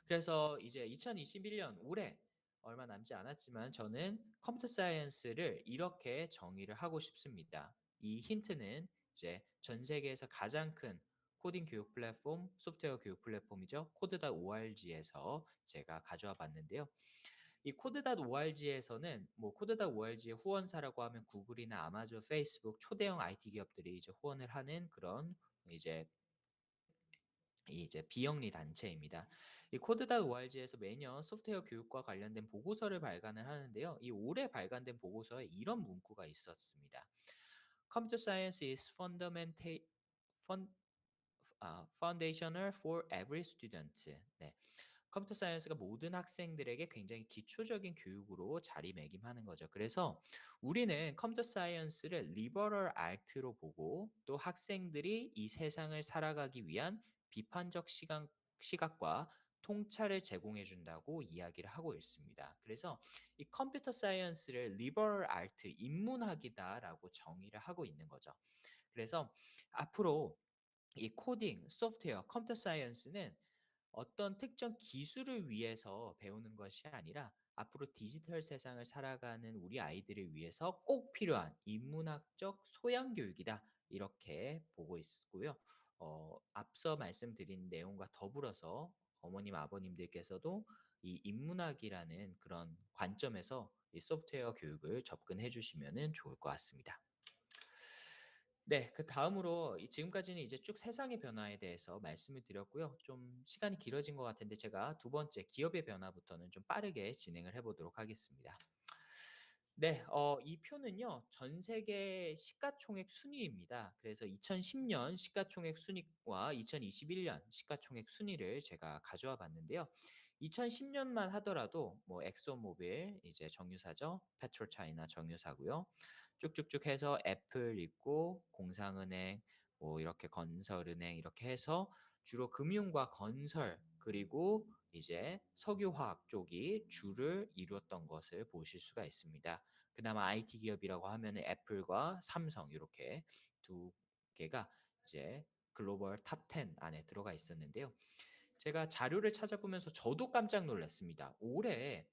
그래서 이제 2021년 올해 얼마 남지 않았지만 저는 컴퓨터 사이언스를 이렇게 정의를 하고 싶습니다. 이 힌트는 이제 전 세계에서 가장 큰 코딩 교육 플랫폼, 소프트웨어 교육 플랫폼이죠. 코드.org에서 제가 가져와 봤는데요. 이 코드.org에서는 뭐 코드.org의 후원사라고 하면 구글이나 아마존, 페이스북 초대형 IT 기업들이 이제 후원을 하는 그런 이제 이제 비영리 단체입니다. 이 코드.org에서 매년 소프트웨어 교육과 관련된 보고서를 발간을 하는데요. 이 올해 발간된 보고서에 이런 문구가 있었습니다. Computer science is foundational for every student. 네. 컴퓨터 사이언스가 모든 학생들에게 굉장히 기초적인 교육으로 자리매김하는 거죠. 그래서 우리는 컴퓨터 사이언스를 리버럴 아트로 보고 또 학생들이 이 세상을 살아가기 위한 비판적 시각과 통찰을 제공해 준다고 이야기를 하고 있습니다. 그래서 이 컴퓨터 사이언스를 리버럴 아트, 인문학이다라고 정의를 하고 있는 거죠. 그래서 앞으로 이 코딩, 소프트웨어, 컴퓨터 사이언스는 어떤 특정 기술을 위해서 배우는 것이 아니라 앞으로 디지털 세상을 살아가는 우리 아이들을 위해서 꼭 필요한 인문학적 소양 교육이다. 이렇게 보고 있고요. 앞서 말씀드린 내용과 더불어서 어머님, 아버님들께서도 이 인문학이라는 그런 관점에서 이 소프트웨어 교육을 접근해 주시면 좋을 것 같습니다. 네. 그다음으로 지금까지는 이제 쭉 세상의 변화에 대해서 말씀을 드렸고요. 좀 시간이 길어진 것 같은데 제가 두 번째 기업의 변화부터는 좀 빠르게 진행을 해 보도록 하겠습니다. 네. 이 표는요. 전 세계 시가총액 순위입니다. 그래서 2010년 시가총액 순위와 2021년 시가총액 순위를 제가 가져와 봤는데요. 2010 년만 하더라도 뭐 엑소모빌 이제 정유사죠. 페트로차이나 정유사고요. 쭉쭉쭉 해서 애플 있고 공상은행 뭐 이렇게 건설은행 이렇게 해서 주로 금융과 건설 그리고 이제 석유화학 쪽이 주를 이루었던 것을 보실 수가 있습니다. 그나마 IT 기업이라고 하면은 애플과 삼성 요렇게 두 개가 이제 글로벌 탑 10 안에 들어가 있었는데요. 제가 자료를 찾아보면서 저도 깜짝 놀랐습니다. 올해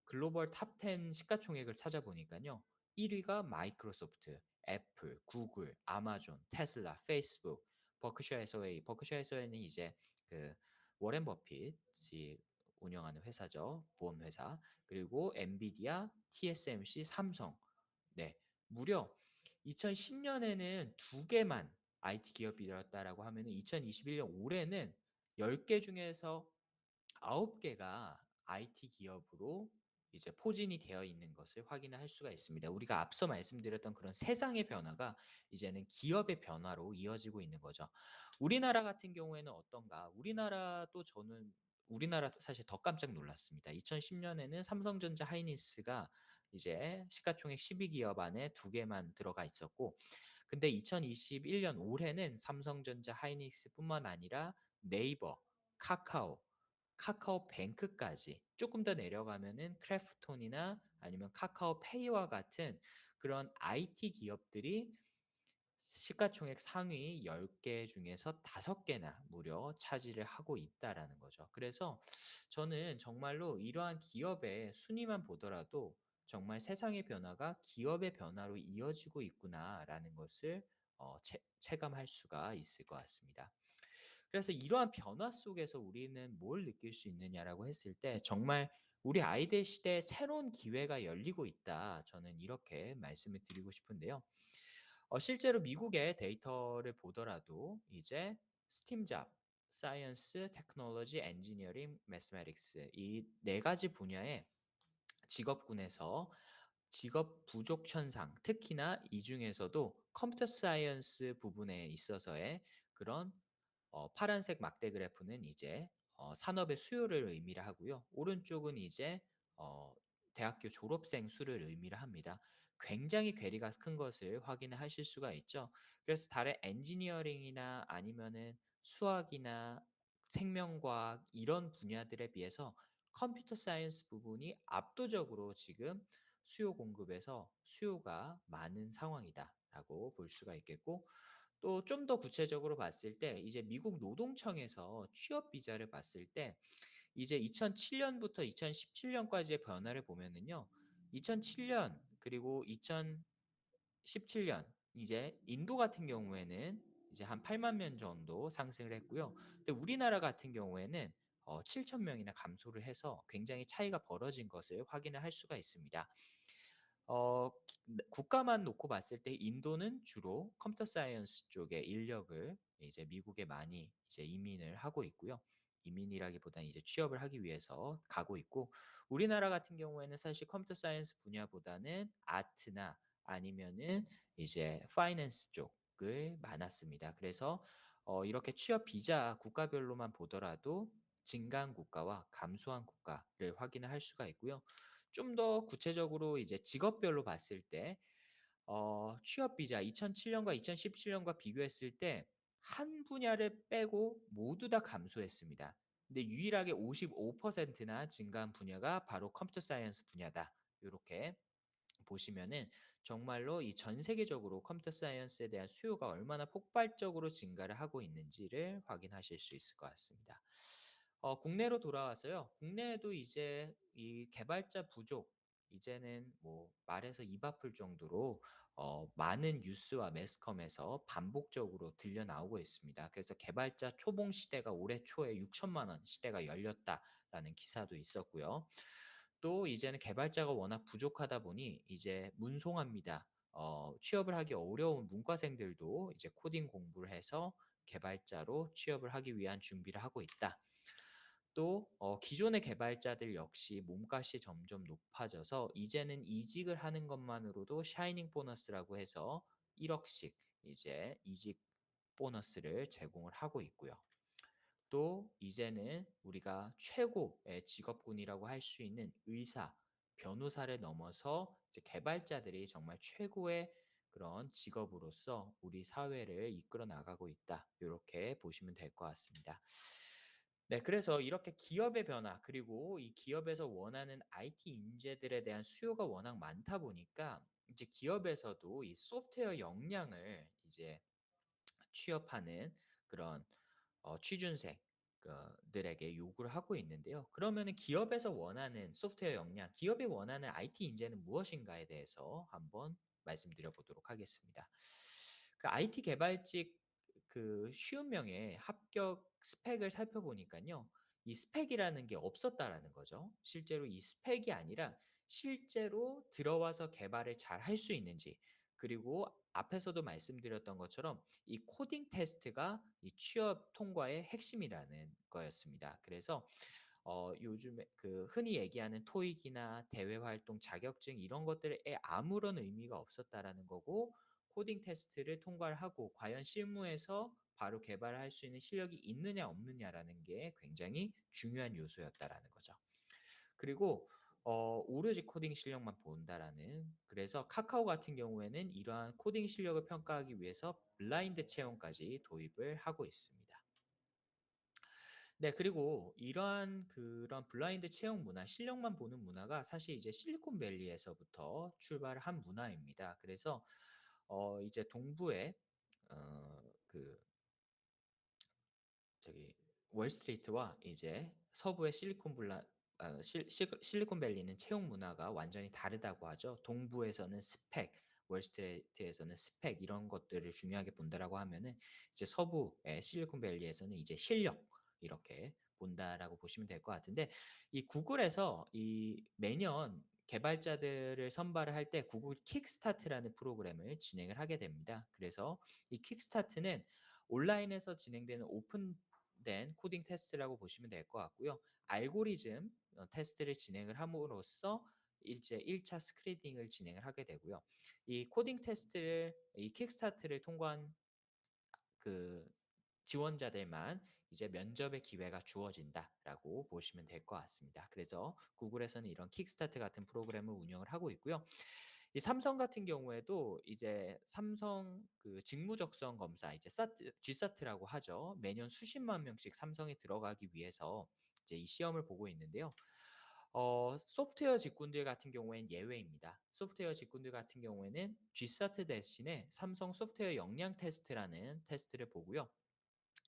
글로벌 탑 10 시가총액을 찾아보니깐요. 1 위가 마이크로소프트, 애플, 구글, 아마존, 테슬라, 페이스북, 버크셔 해서웨이. 버크셔 해서웨이는 이제 그 워렌 버핏이 운영하는 회사죠. 보험회사. 그리고 엔비디아, TSMC, 삼성. 네. 무려 2010 년에는 2 개만 IT 기업이었다라고 하면은 2021년 올해는 10개 중에서 9 개가 IT 기업으로 이제 포진이 되어 있는 것을 확인을 할 수가 있습니다. 우리가 앞서 말씀드렸던 그런 세상의 변화가 이제는 기업의 변화로 이어지고 있는 거죠. 우리나라 같은 경우에는 어떤가? 우리나라도 사실 더 깜짝 놀랐습니다. 2010 년에는 삼성전자 하이닉스가 이제 시가총액 12 기업 안에 2 개만 들어가 있었고 근데 2021년 올해는 삼성전자 하이닉스뿐만 아니라 네이버, 카카오 카카오뱅크까지 쪼끔 더 내려가면은 크래프톤이나 아니면 카카오페이와 같은 그런 IT 기업들이 시가총액 상위 10개 중에서 5 개나 무려 차지를 하고 있다라는 거죠. 그래서 저는 정말로 이러한 기업의 순위만 보더라도 정말 '세상의 변화가 기업의 변화로 이어지고 있구나.'라는 것을 체감할 수가 있을 것 같습니다. 그래서 이러한 변화 속에서 우리는 뭘 느낄 수 있느냐라고 했을 때 정말 '우리 아이들 시대에 새로운 기회가 열리고 있다.' 저는 이렇게 말씀을 드리고 싶은데요. 실제로 미국의 데이터를 보더라도 이제 스팀 잡, 사이언스, 테크놀로지, 엔지니어링, 매스매틱스 이 네 가지 분야에 직업군에서 직업 부족 현상, 특히나 이 중에서도 컴퓨터 사이언스 부분에 있어서의 그런 파란색 막대 그래프는 이제 산업의 수요를 의미를 하고요. 오른쪽은 이제 어 대학교 졸업생 수를 의미를 합니다. 굉장히 괴리가 큰 것을 확인을 하실 수가 있죠. 그래서 다른 엔지니어링이나 아니면은 수학이나 생명과학 이런 분야들에 비해서 컴퓨터 사이언스 부분이 압도적으로 지금 수요 공급에서 수요가 많은 상황이다라고 볼 수가 있겠고 또 좀 더 구체적으로 봤을 때 이제 미국 노동청에서 취업 비자를 봤을 때 이제 2007 년부터 2017 년까지의 변화를 보면은요. 2007년 그리고 2017년 이제 인도 같은 경우에는 이제 한 8만 명 정도 상승을 했고요. 근데 우리나라 같은 경우에는 7천 명이나 감소를 해서 굉장히 차이가 벌어진 것을 확인을 할 수가 있습니다. 국가만 놓고 봤을 때 인도는 주로 컴퓨터 사이언스 쪽의 인력을 이제 미국에 많이 이제 이민을 하고 있고요. 이민이라기보다는 이제 취업을 하기 위해서 가고 있고, 우리나라 같은 경우에는 사실 컴퓨터 사이언스 분야보다는 아트나 아니면은 이제 파이낸스 쪽을 많았습니다. 그래서 이렇게 취업 비자 국가별로만 보더라도 증가한 국가와 감소한 국가를 확인을 할 수가 있고요. 좀 더 구체적으로 이제 직업별로 봤을 때 취업 비자 2007 년과 2017 년과 비교했을 때 한 분야를 빼고 모두 다 감소했습니다. 근데 유일하게 55%나 증가한 분야가 바로 컴퓨터 사이언스 분야다. 요렇게 보시면은 정말로 이 전 세계적으로 컴퓨터 사이언스에 대한 수요가 얼마나 폭발적으로 증가를 하고 있는지를 확인하실 수 있을 것 같습니다. 국내로 돌아와서요. 국내에도 이제 이 개발자 부족, 이제는 뭐 말해서 입 아플 정도로 많은 뉴스와 매스컴에서 반복적으로 들려 나오고 있습니다. 그래서 "개발자 초봉 시대가 올해 초에 6천만 원 시대가 열렸다."라는 기사도 있었고요. 또 이제는 개발자가 워낙 부족하다 보니 이제 문송합니다. 취업을 하기 어려운 문과생들도 이제 코딩 공부를 해서 개발자로 취업을 하기 위한 준비를 하고 있다. 또 기존의 개발자들 역시 몸값이 점점 높아져서 이제는 이직을 하는 것만으로도 샤이닝 보너스라고 해서 1 억씩 이제 이직 보너스를 제공을 하고 있고요. 또 이제는 우리가 최고의 직업군이라고 할 수 있는 의사, 변호사를 넘어서 이제 개발자들이 정말 최고의 그런 직업으로서 우리 사회를 이끌어 나가고 있다. 요렇게 보시면 될 것 같습니다. 네, 그래서 이렇게 기업의 변화, 그리고 이 기업에서 원하는 IT 인재들에 대한 수요가 워낙 많다 보니까 이제 기업에서도 이 소프트웨어 역량을 이제 취업하는 그런 취준생 들에게 요구를 하고 있는데요. 그러면은 기업에서 원하는 소프트웨어 역량, 기업이 원하는 IT 인재는 무엇인가에 대해서 한번 말씀드려 보도록 하겠습니다. 그 IT 개발직 그 쉬운 명의 합격 스펙을 살펴보니깐요. 이 스펙이라는 게 없었다라는 거죠. 실제로 이 스펙이 아니라 실제로 들어와서 개발을 잘 할 수 있는지, 그리고 앞에서도 말씀드렸던 것처럼 이 코딩 테스트가 이 취업 통과의 핵심이라는 거였습니다. 그래서 요즘에 그 흔히 얘기하는 토익이나 대외 활동 자격증 이런 것들에 아무런 의미가 없었다라는 거고, 코딩 테스트를 통과를 하고 과연 실무에서 바로 개발을 할 수 있는 실력이 있느냐 없느냐라는 게 굉장히 중요한 요소였다라는 거죠. 그리고 오로지 코딩 실력만 본다라는, 그래서 카카오 같은 경우에는 이러한 코딩 실력을 평가하기 위해서 블라인드 채용까지 도입을 하고 있습니다. 네, 그리고 이러한 그런 블라인드 채용 문화, 실력만 보는 문화가 사실 이제 실리콘밸리에서부터 출발을 한 문화입니다. 그래서 이제 동부에 그 저기 월스트리트와 이제 서부의 실리콘밸리는 채용 문화가 완전히 다르다고 하죠. 동부에서는 스펙, 월스트리트에서는 스펙 이런 것들을 중요하게 본다라고 하면은 이제 서부의 실리콘밸리에서는 이제 실력 이렇게 본다라고 보시면 될 것 같은데, 이 구글에서 이 매년 개발자들을 선발을 할 때 구글 킥스타트라는 프로그램을 진행을 하게 됩니다. 그래서 이 킥스타트는 온라인에서 진행되는 오픈된 코딩 테스트라고 보시면 될 것 같고요. 알고리즘 테스트를 진행을 함으로써 이제 1차 스크리닝을 진행을 하게 되고요. 이 코딩 테스트를 이 킥스타트를 통과한 그 지원자들만 이제 면접의 기회가 주어진다라고 보시면 될 것 같습니다. 그래서 구글에서는 이런 킥스타트 같은 프로그램을 운영을 하고 있고요. 이 삼성 같은 경우에도 이제 삼성 그 직무 적성 검사 이제 사트 G사트라고 하죠. 매년 수십만 명씩 삼성에 들어가기 위해서 이제 이 시험을 보고 있는데요. 소프트웨어 직군들 같은 경우에는 예외입니다. 소프트웨어 직군들 같은 경우에는 GSAT 대신에 삼성 소프트웨어 역량 테스트라는 테스트를 보고요.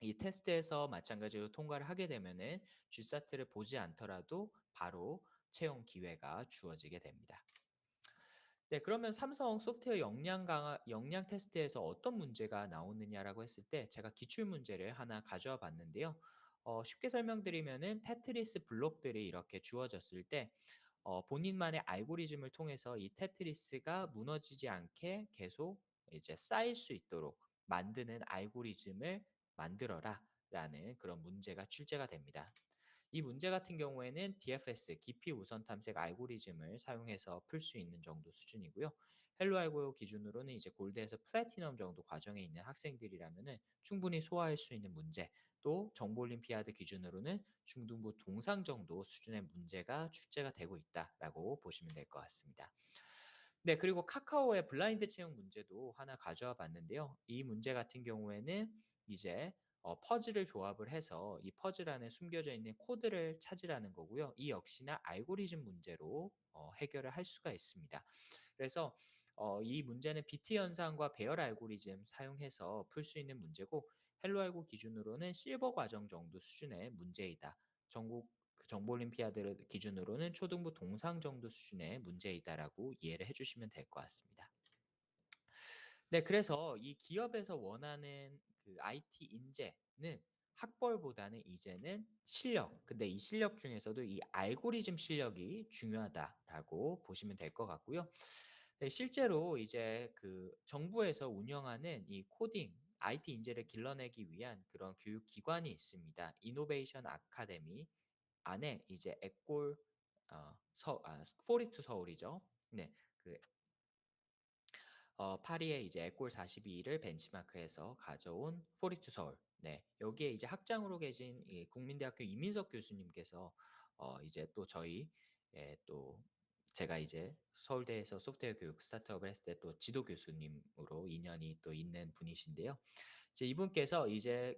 이 테스트에서 마찬가지로 통과를 하게 되면은 GSAT를 보지 않더라도 바로 채용 기회가 주어지게 됩니다. 네, 그러면 삼성 소프트웨어 역량 테스트에서 어떤 문제가 나오느냐라고 했을 때 제가 기출 문제를 하나 가져와 봤는데요. 쉽게 설명드리면은 테트리스 블록들이 이렇게 주어졌을 때 본인만의 알고리즘을 통해서 이 테트리스가 무너지지 않게 계속 이제 쌓일 수 있도록 만드는 알고리즘을 만들어라라는 그런 문제가 출제가 됩니다. 이 문제 같은 경우에는 DFS 깊이 우선 탐색 알고리즘을 사용해서 풀 수 있는 정도 수준이고요. 헬로 알고 기준으로는 이제 골드에서 플래티넘 정도 과정에 있는 학생들이라면은 충분히 소화할 수 있는 문제, 또 정보 올림피아드 기준으로는 중등부 동상 정도 수준의 문제가 출제가 되고 있다라고 보시면 될 것 같습니다. 네, 그리고 카카오의 블라인드 채용 문제도 하나 가져와 봤는데요. 이 문제 같은 경우에는 이제 퍼즐을 조합을 해서 이 퍼즐 안에 숨겨져 있는 코드를 찾으라는 거고요. 이 역시나 알고리즘 문제로 해결을 할 수가 있습니다. 그래서 이 문제는 비트 현상과 배열 알고리즘 사용해서 풀 수 있는 문제고 헬로 알고 기준으로는 실버 과정 정도 수준의 문제이다. 전국 그 정보 올림피아드 기준으로는 초등부 동상 정도 수준의 문제이다라고 이해를 해 주시면 될 것 같습니다. 네, 그래서 이 기업에서 원하는 그 IT 인재는 학벌보다는 이제는 실력, 근데 이 실력 중에서도 이 알고리즘 실력이 중요하다라고 보시면 될 것 같고요. 네, 실제로 이제 그 정부에서 운영하는 이 코딩, IT 인재를 길러내기 위한 그런 교육 기관이 있습니다. 이노베이션 아카데미 안에 이제 엑골 포리투 서울이죠. 네. 그 파리의 이제 에꼴 42를 벤치마크해서 가져온 포리투 서울. 네. 여기에 이제 학장으로 계신 이 국민대학교 이민석 교수님께서 이제 또 저희 또 제가 이제 서울대에서 소프트웨어 교육 스타트업을 했을 때 또 지도 교수님으로 인연이 또 있는 분이신데요. 이제 이분께서 이제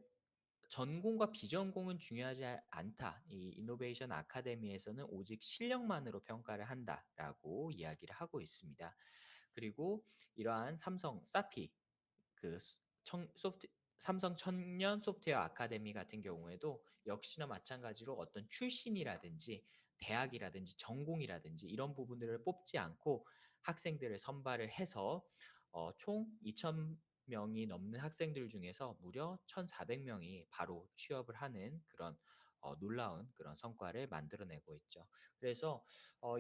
"전공과 비전공은 중요하지 않다. 이 이노베이션 아카데미에서는 오직 실력만으로 평가를 한다."라고 이야기를 하고 있습니다. 그리고 이러한 삼성 사피 그 스 청 소프트 삼성 청년 소프트웨어 아카데미 같은 경우에도 역시나 마찬가지로 어떤 출신이라든지 대학이라든지 전공이라든지 이런 부분들을 뽑지 않고 학생들을 선발을 해서 총 2,000 명이 넘는 학생들 중에서 무려 1,400 명이 바로 취업을 하는 그런 놀라운 그런 성과를 만들어내고 있죠. 그래서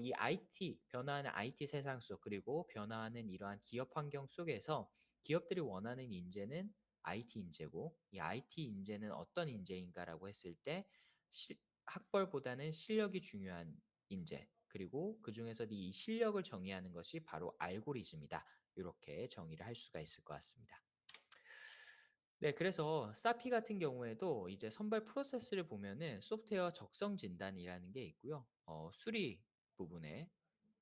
이 IT 변화하는 IT 세상 속 그리고 변화하는 이러한 기업 환경 속에서 기업들이 원하는 인재는 IT 인재고 이 IT 인재는 어떤 인재인가라고 했을 때 학벌보다는 실력이 중요한 인재 그리고 그중에서도 이 실력을 정의하는 것이 바로 알고리즘이다. 이렇게 정의를 할 수가 있을 것 같습니다. 네, 그래서 사피 같은 경우에도 이제 선발 프로세스를 보면은 소프트웨어 적성 진단이라는 게 있고요. 수리 부분에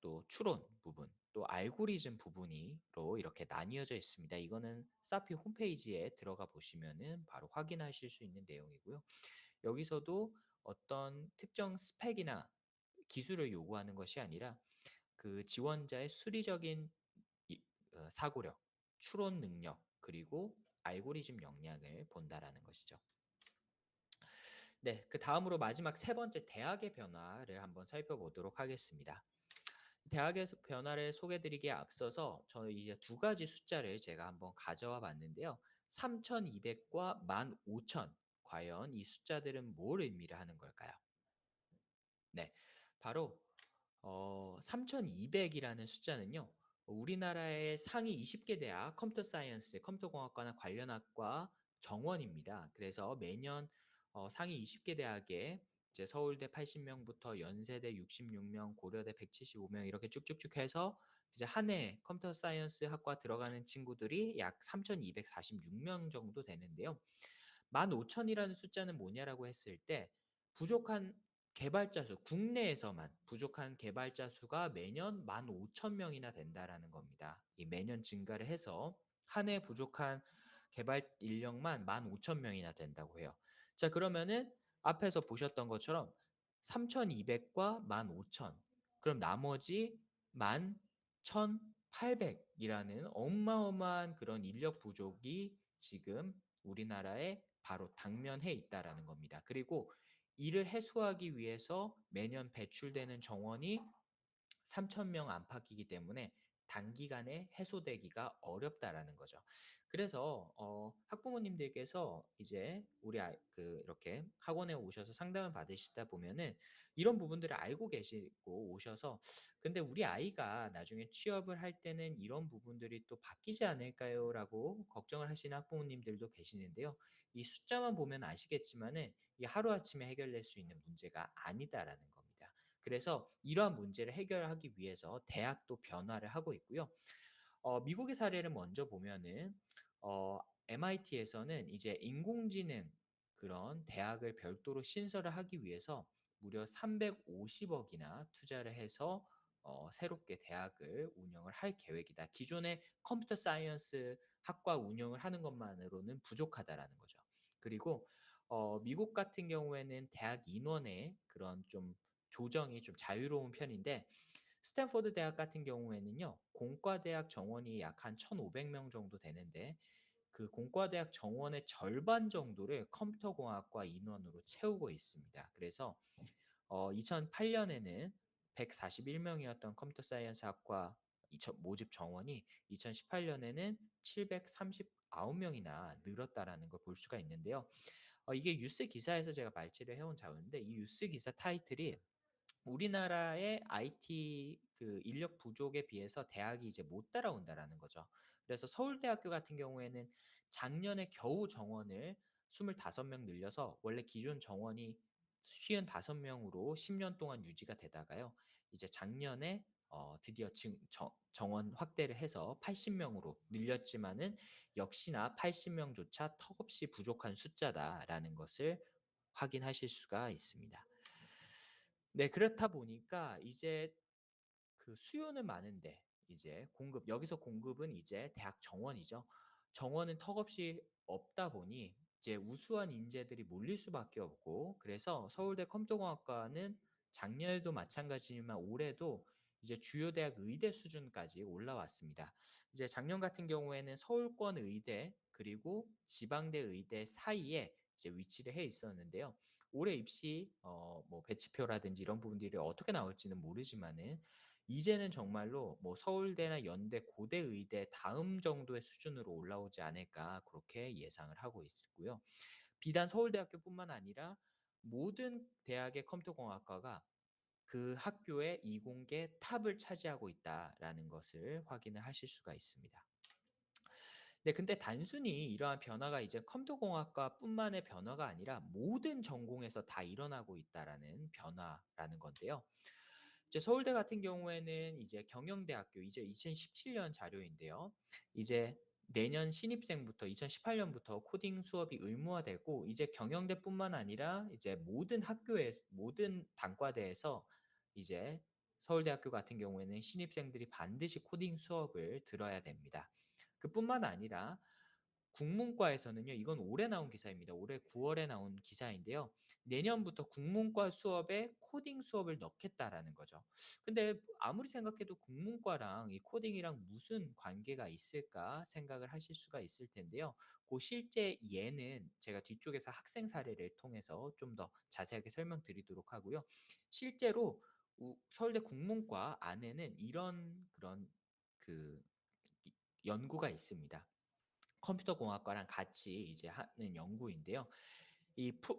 또 추론 부분, 또 알고리즘 부분이로 이렇게 나뉘어져 있습니다. 이거는 사피 홈페이지에 들어가 보시면은 바로 확인하실 수 있는 내용이고요. 여기서도 어떤 특정 스펙이나 기술을 요구하는 것이 아니라 그 지원자의 수리적인 사고력, 추론 능력, 그리고 알고리즘 역량을 본다라는 것이죠. 네. 그다음으로 마지막 세 번째 대학의 변화를 한번 살펴보도록 하겠습니다. 대학의 변화를 소개해 드리기에 앞서서 저는 이제 두 가지 숫자를 제가 한번 가져와 봤는데요. 3,200과 15,000 과연 이 숫자들은 뭘 의미를 하는 걸까요? 네. 바로 3,200이라는 숫자는요. 우리나라의 상위 20개 대학 컴퓨터 사이언스, 컴퓨터 공학과나 관련 학과 정원입니다. 그래서 매년 상위 20개 대학에 이제 서울대 80 명부터 연세대 66명, 고려대 175명 이렇게 쭉쭉쭉 해서 이제 한 해 컴퓨터 사이언스 학과 들어가는 친구들이 약 3,246명 정도 되는데요. 15,000 이라는 숫자는 뭐냐라고 했을 때 부족한 개발자 수 국내에서만 부족한 개발자 수가 매년 15,000 명이나 된다라는 겁니다. 이 매년 증가를 해서 한 해 부족한 개발 인력만 15,000 명이나 된다고 해요. 자, 그러면은 앞에서 보셨던 것처럼 3,200과 15,000, 그럼 나머지 11,800 이라는 어마어마한 그런 인력 부족이 지금 우리나라에 바로 당면해 있다라는 겁니다. 그리고 이를 해소하기 위해서 매년 배출되는 정원이 3천 명 안팎이기 때문에 단기간에 해소되기가 어렵다라는 거죠. 그래서 학부모님들께서 이제 우리 아이 이렇게 학원에 오셔서 상담을 받으시다 보면은 이런 부분들을 알고 계시고 오셔서 "근데 우리 아이가 나중에 취업을 할 때는 이런 부분들이 또 바뀌지 않을까요?"라고 걱정을 하시는 학부모님들도 계시는데요. 이 숫자만 보면 아시겠지만은 이 하루아침에 해결될 수 있는 문제가 아니다라는 겁니다. 그래서 이러한 문제를 해결하기 위해서 대학도 변화를 하고 있고요. 미국의 사례를 먼저 보면은 어 MIT에서는 이제 인공지능 그런 대학을 별도로 신설을 하기 위해서 무려 350억 이나 투자를 해서 새롭게 대학을 운영을 할 계획이다. 기존의 컴퓨터 사이언스 학과 운영을 하는 것만으로는 부족하다라는 거죠. 그리고 미국 같은 경우에는 대학 인원의 그런 좀 조정이 좀 자유로운 편인데 스탠포드 대학 같은 경우에는요. 공과대학 정원이 약 한 1,500명 정도 되는데 그 공과대학 정원의 절반 정도를 컴퓨터공학과 인원으로 채우고 있습니다. 그래서 2008년에는 141명이었던 컴퓨터 사이언스 학과 모집 정원이 2018년에는 739명이나 늘었다라는 걸 볼 수가 있는데요. 이게 뉴스 기사에서 제가 발췌를 해온 자료인데 이 뉴스 기사 타이틀이 우리나라의 IT 인력 부족에 비해서 대학이 이제 못 따라온다라는 거죠. 그래서 서울대학교 같은 경우에는 작년에 겨우 정원을 25명 늘려서 원래 기존 정원이 55명으로 10년 동안 유지가 되다가요. 이제 작년에 드디어 정원 확대를 해서 80명으로 늘렸지만은 역시나 80명조차 턱없이 부족한 숫자다라는 것을 확인하실 수가 있습니다. 네. 그렇다 보니까 이제 그 수요는 많은데 이제 여기서 공급은 이제 대학 정원이죠. 정원은 턱없이 없다 보니 이제 우수한 인재들이 몰릴 수밖에 없고 그래서 서울대 컴퓨터공학과는 작년에도 마찬가지지만 올해도 이제 주요 대학 의대 수준까지 올라왔습니다. 이제 작년 같은 경우에는 서울권 의대 그리고 지방대 의대 사이에 이제 위치를 해 있었는데요. 올해 입시 뭐 배치표라든지 이런 부분들이 어떻게 나올지는 모르지만은 이제는 정말로 뭐 서울대나 연대, 고대 의대 다음 정도의 수준으로 올라오지 않을까 그렇게 예상을 하고 있고요. 비단 서울대학교뿐만 아니라 모든 대학의 컴퓨터공학과가 그 학교의 이공계 탑을 차지하고 있다라는 것을 확인을 하실 수가 있습니다. 네, 근데 단순히 이러한 변화가 이제 컴퓨터공학과뿐만의 변화가 아니라 모든 전공에서 다 일어나고 있다라는 변화라는 건데요. 이제 서울대 같은 경우에는 이제 경영대학교 이제 2017년 자료인데요. 이제 내년 신입생부터 2018년부터 코딩 수업이 의무화되고 이제 경영대뿐만 아니라 이제 모든 단과대에서 이제 서울대학교 같은 경우에는 신입생들이 반드시 코딩 수업을 들어야 됩니다. 그뿐만 아니라 국문과에서는요. 이건 올해 나온 기사입니다. 올해 9 월에 나온 기사인데요. 내년부터 국문과 수업에 코딩 수업을 넣겠다라는 거죠. 근데 아무리 생각해도 국문과랑 이 코딩이랑 무슨 관계가 있을까 생각을 하실 수가 있을 텐데요. 그 실제 예는 제가 뒤쪽에서 학생 사례를 통해서 좀 더 자세하게 설명드리도록 하고요. 실제로 서울대 국문과 안에는 이런 그런 그 이 연구가 있습니다. 컴퓨터 공학과랑 같이 이제 하는 연구인데요.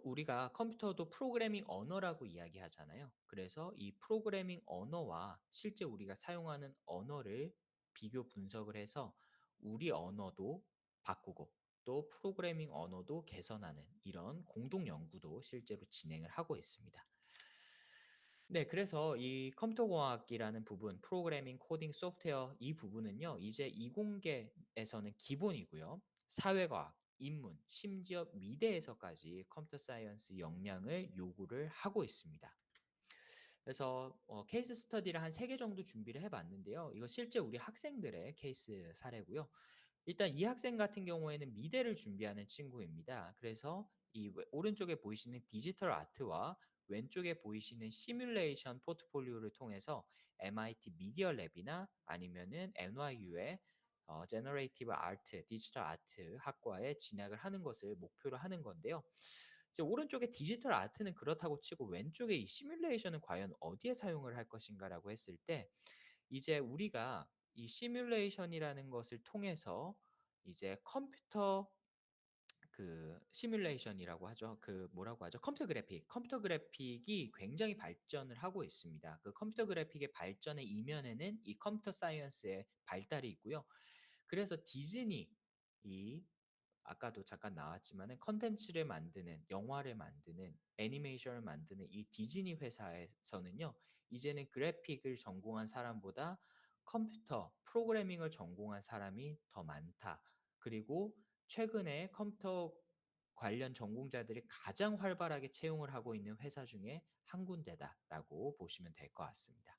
우리가 컴퓨터도 프로그래밍 언어라고 이야기하잖아요. 그래서 이 프로그래밍 언어와 실제 우리가 사용하는 언어를 비교 분석을 해서 우리 언어도 바꾸고 또 프로그래밍 언어도 개선하는 이런 공동 연구도 실제로 진행을 하고 있습니다. 네. 그래서 이 컴퓨터 공학이라는 부분 프로그래밍, 코딩, 소프트웨어 이 부분은요. 이제 이공계에서는 기본이고요. 사회과학, 인문, 심지어 미대에서까지 컴퓨터 사이언스 역량을 요구를 하고 있습니다. 그래서 케이스 스터디를 한 3개 정도 준비를 해 봤는데요. 이거 실제 우리 학생들의 케이스 사례고요. 일단 이 학생 같은 경우에는 미대를 준비하는 친구입니다. 그래서 이 오른쪽에 보이시는 디지털 아트와 왼쪽에 보이시는 시뮬레이션 포트폴리오를 통해서 MIT 미디어 랩이나 아니면은 NYU의 제너레이티브 아트, 디지털 아트 학과에 진학을 하는 것을 목표로 하는 건데요. 이제 오른쪽에 디지털 아트는 그렇다고 치고 왼쪽에 이 시뮬레이션은 과연 어디에 사용을 할 것인가라고 했을 때 이제 우리가 이 시뮬레이션이라는 것을 통해서 이제 컴퓨터 시뮬레이션이라고 하죠. 뭐라고 하죠? 컴퓨터 그래픽. 컴퓨터 그래픽이 굉장히 발전을 하고 있습니다. 그 컴퓨터 그래픽의 발전의 이면에는 이 컴퓨터 사이언스의 발달이 있고요. 그래서 디즈니 이 아까도 잠깐 나왔지만은 컨텐츠를 만드는 영화를 만드는 애니메이션을 만드는 이 디즈니 회사에서는요. 이제는 그래픽을 전공한 사람보다 컴퓨터 프로그래밍을 전공한 사람이 더 많다. 그리고 최근에 컴퓨터 관련 전공자들이 가장 활발하게 채용을 하고 있는 회사 중에 한 군데다라고 보시면 될 것 같습니다.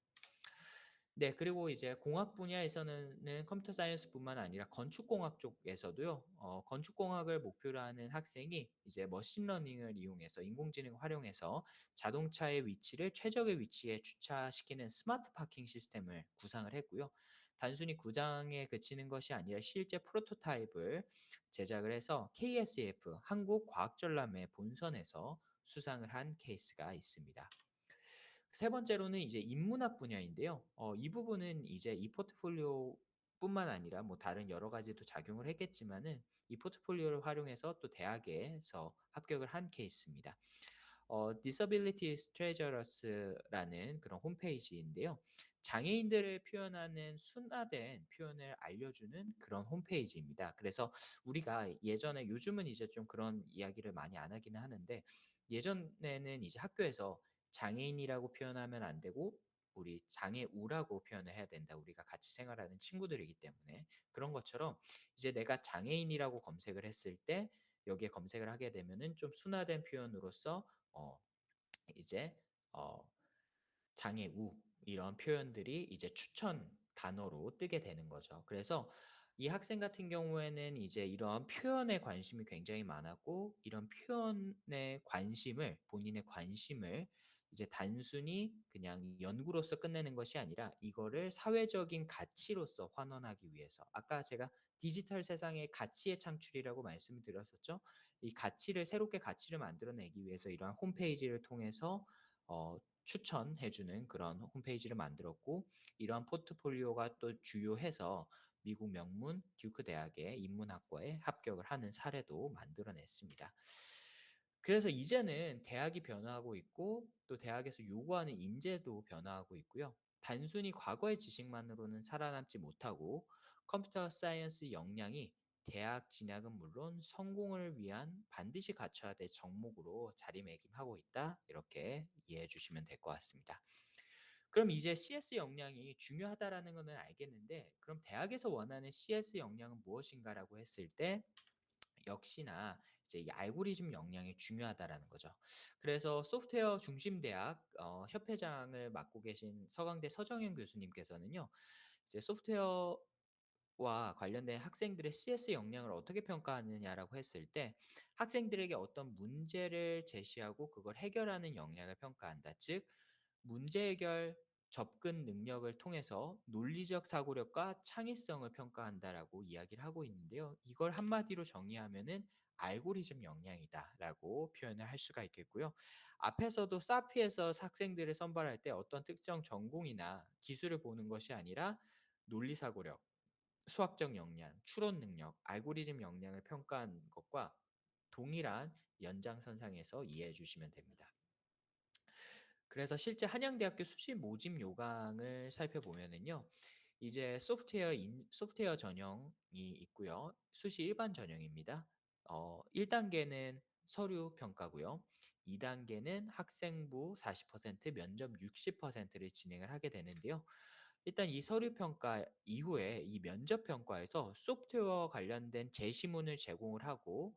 네. 그리고 이제 공학 분야에서는 컴퓨터 사이언스뿐만 아니라 건축공학 쪽에서도요. 건축공학을 목표로 하는 학생이 이제 머신러닝을 이용해서 인공지능을 활용해서 자동차의 위치를 최적의 위치에 주차시키는 스마트 파킹 시스템을 구상을 했고요. 단순히 구상에 그치는 것이 아니라 실제 프로토타입을 제작을 해서 KSF 한국과학전람회 본선에서 수상을 한 케이스가 있습니다. 세 번째로는 이제 인문학 분야인데요. 이 부분은 이제 이 포트폴리오뿐만 아니라 뭐 다른 여러 가지도 작용을 했겠지만은 이 포트폴리오를 활용해서 또 대학에서 합격을 한 케이스입니다. Disability Treasurers라는 그런 홈페이지인데요. 장애인들을 표현하는 순화된 표현을 알려주는 그런 홈페이지입니다. 그래서 우리가 예전에 요즘은 이제 좀 그런 이야기를 많이 안 하기는 하는데 예전에는 이제 학교에서 장애인이라고 표현하면 안 되고 우리 장애우라고 표현을 해야 된다. 우리가 같이 생활하는 친구들이기 때문에 그런 것처럼 이제 내가 장애인이라고 검색을 했을 때 여기에 검색을 하게 되면은 좀 순화된 표현으로서 어 이제 어 장애우 이런 표현들이 이제 추천 단어로 뜨게 되는 거죠. 그래서 이 학생 같은 경우에는 이제 이런 표현에 관심이 굉장히 많았고 이런 표현에 관심을 본인의 관심을 이제 단순히 그냥 연구로서 끝내는 것이 아니라 이거를 사회적인 가치로서 환원하기 위해서 아까 제가 디지털 세상의 가치의 창출이라고 말씀을 드렸었죠. 이 가치를 새롭게 가치를 만들어내기 위해서 이러한 홈페이지를 통해서 추천해 주는 그런 홈페이지를 만들었고 이러한 포트폴리오가 또 주요해서 미국 명문 듀크 대학의 인문학과에 합격을 하는 사례도 만들어냈습니다. 그래서 이제는 대학이 변화하고 있고 또 대학에서 요구하는 인재도 변화하고 있고요. 단순히 과거의 지식만으로는 살아남지 못하고 컴퓨터 사이언스 역량이 대학 진학은 물론 성공을 위한 반드시 갖춰야 될 정목으로 자리매김하고 있다. 이렇게 이해해 주시면 될 것 같습니다. 그럼 이제 CS 역량이 중요하다라는 것은 알겠는데 그럼 대학에서 원하는 CS 역량은 무엇인가라고 했을 때 역시나 이제 이 알고리즘 역량이 중요하다라는 거죠. 그래서 소프트웨어 중심 대학 협회장을 맡고 계신 서강대 서정현 교수님께서는요. 이제 소프트웨어와 관련된 학생들의 CS 역량을 어떻게 평가하느냐라고 했을 때 학생들에게 어떤 문제를 제시하고 그걸 해결하는 역량을 평가한다. 즉 문제 해결 접근 능력을 통해서 논리적 사고력과 창의성을 평가한다라고 이야기를 하고 있는데요. 이걸 한마디로 정의하면은 알고리즘 역량이다라고 표현을 할 수가 있겠고요. 앞에서도 사피에서 학생들을 선발할 때 어떤 특정 전공이나 기술을 보는 것이 아니라 논리 사고력, 수학적 역량, 추론 능력, 알고리즘 역량을 평가한 것과 동일한 연장선상에서 이해해 주시면 됩니다. 그래서 실제 한양대학교 수시 모집 요강을 살펴보면은요. 이제 소프트웨어 전형이 있고요. 수시 일반 전형입니다. 1단계는 서류 평가고요. 2단계는 학생부 40%, 면접 60%를 진행을 하게 되는데요. 일단 이 서류 평가 이후에 이 면접 평가에서 소프트웨어 관련된 제시문을 제공을 하고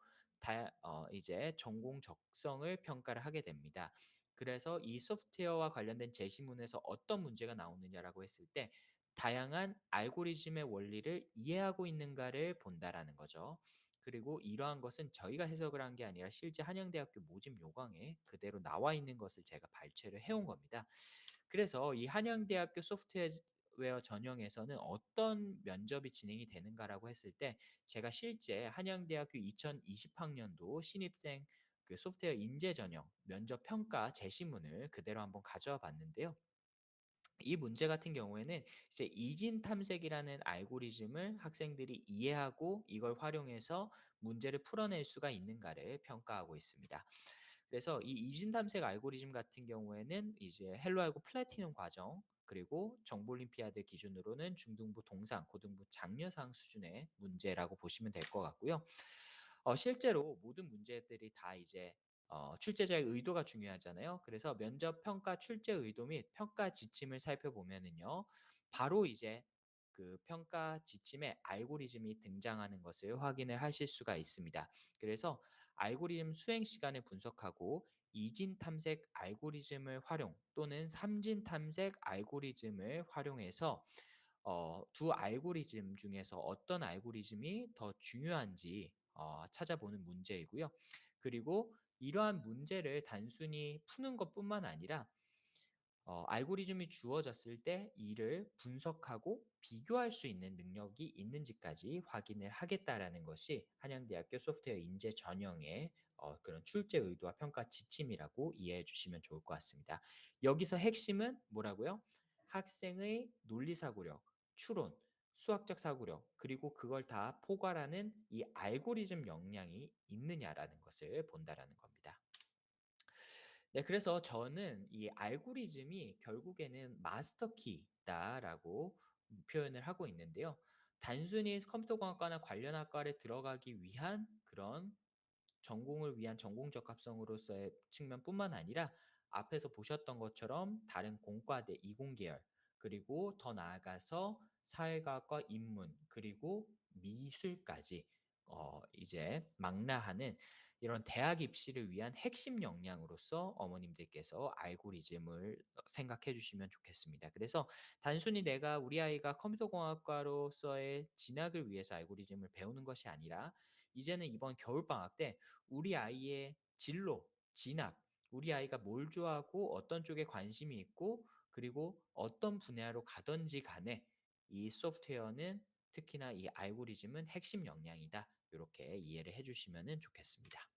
이제 전공 적성을 평가를 하게 됩니다. 그래서 이 소프트웨어와 관련된 제시문에서 어떤 문제가 나오느냐라고 했을 때 다양한 알고리즘의 원리를 이해하고 있는가를 본다라는 거죠. 그리고 이러한 것은 저희가 해석을 한 게 아니라 실제 한양대학교 모집 요강에 그대로 나와 있는 것을 제가 발췌를 해온 겁니다. 그래서 이 한양대학교 소프트웨어 전형에서는 어떤 면접이 진행이 되는가라고 했을 때 제가 실제 한양대학교 2020학년도 신입생 그 소프트웨어 인재 전형 면접 평가 제시문을 그대로 한번 가져와 봤는데요. 이 문제 같은 경우에는 이제 이진 탐색이라는 알고리즘을 학생들이 이해하고 이걸 활용해서 문제를 풀어낼 수가 있는가를 평가하고 있습니다. 그래서 이 이진 탐색 알고리즘 같은 경우에는 이제 헬로 알고 플래티넘 과정 그리고 정보올림피아드 기준으로는 중등부 동상, 고등부 장려상 수준의 문제라고 보시면 될 것 같고요. 실제로 모든 문제들이 다 이제 출제자의 의도가 중요하잖아요. 그래서 면접 평가 출제 의도 및 평가 지침을 살펴보면은요. 바로 이제 그 평가 지침에 알고리즘이 등장하는 것을 확인을 하실 수가 있습니다. 그래서 알고리즘 수행 시간을 분석하고 이진 탐색 알고리즘을 활용 또는 삼진 탐색 알고리즘을 활용해서 두 알고리즘 중에서 어떤 알고리즘이 더 중요한지 찾아보는 문제이고요. 그리고 이러한 문제를 단순히 푸는 것뿐만 아니라 알고리즘이 주어졌을 때 이를 분석하고 비교할 수 있는 능력이 있는지까지 확인을 하겠다라는 것이 한양대학교 소프트웨어 인재 전형의 그런 출제 의도와 평가 지침이라고 이해해 주시면 좋을 것 같습니다. 여기서 핵심은 뭐라고요? 학생의 논리사고력, 추론, 수학적 사고력, 그리고 그걸 다 포괄하는 이 알고리즘 역량이 있느냐라는 것을 본다라는 겁니다. 네, 그래서 저는 이 알고리즘이 결국에는 마스터 키다라고 표현을 하고 있는데요. 단순히 컴퓨터공학과나 관련 학과를 들어가기 위한 그런 전공을 위한 전공적 합성으로서의 측면뿐만 아니라 앞에서 보셨던 것처럼 다른 공과대 이공계열 그리고 더 나아가서 사회과학과 인문 그리고 미술까지 이제 망라하는 이런 대학 입시를 위한 핵심 역량으로서 어머님들께서 알고리즘을 생각해 주시면 좋겠습니다. 그래서 단순히 내가 우리 아이가 컴퓨터공학과로서의 진학을 위해서 알고리즘을 배우는 것이 아니라 이제는 이번 겨울방학 때 우리 아이의 진로, 진학, 우리 아이가 뭘 좋아하고 어떤 쪽에 관심이 있고 그리고 어떤 분야로 가든지 간에 이 소프트웨어는 특히나 이 알고리즘은 핵심 역량이다. 이렇게 이해를 해 주시면 좋겠습니다.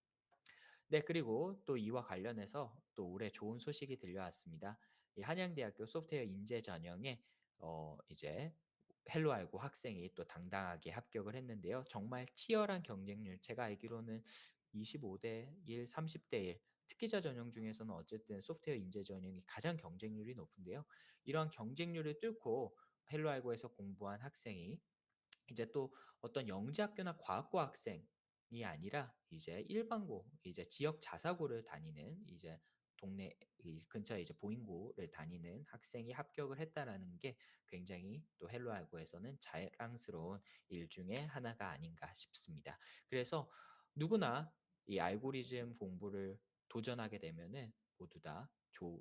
네, 그리고 또 이와 관련해서 또 올해 좋은 소식이 들려왔습니다. 이 한양대학교 소프트웨어 인재 전형에 이제 헬로 알고 학생이 또 당당하게 합격을 했는데요. 정말 치열한 경쟁률, 제가 알기로는 25대 1, 30대 1, 특기자 전형 중에서는 어쨌든 소프트웨어 인재 전형이 가장 경쟁률이 높은데요. 이러한 경쟁률을 뚫고 헬로 알고에서 공부한 학생이 이제 또 어떤 영재학교나 과학고 학생이 아니라 이제 일반고, 이제 지역 자사고를 다니는 이제 동네 이 근처에 이제 보인고를 다니는 학생이 합격을 했다라는 게 굉장히 또 헬로알고에서는 자랑스러운 일 중에 하나가 아닌가 싶습니다. 그래서 누구나 이 알고리즘 공부를 도전하게 되면은 모두 다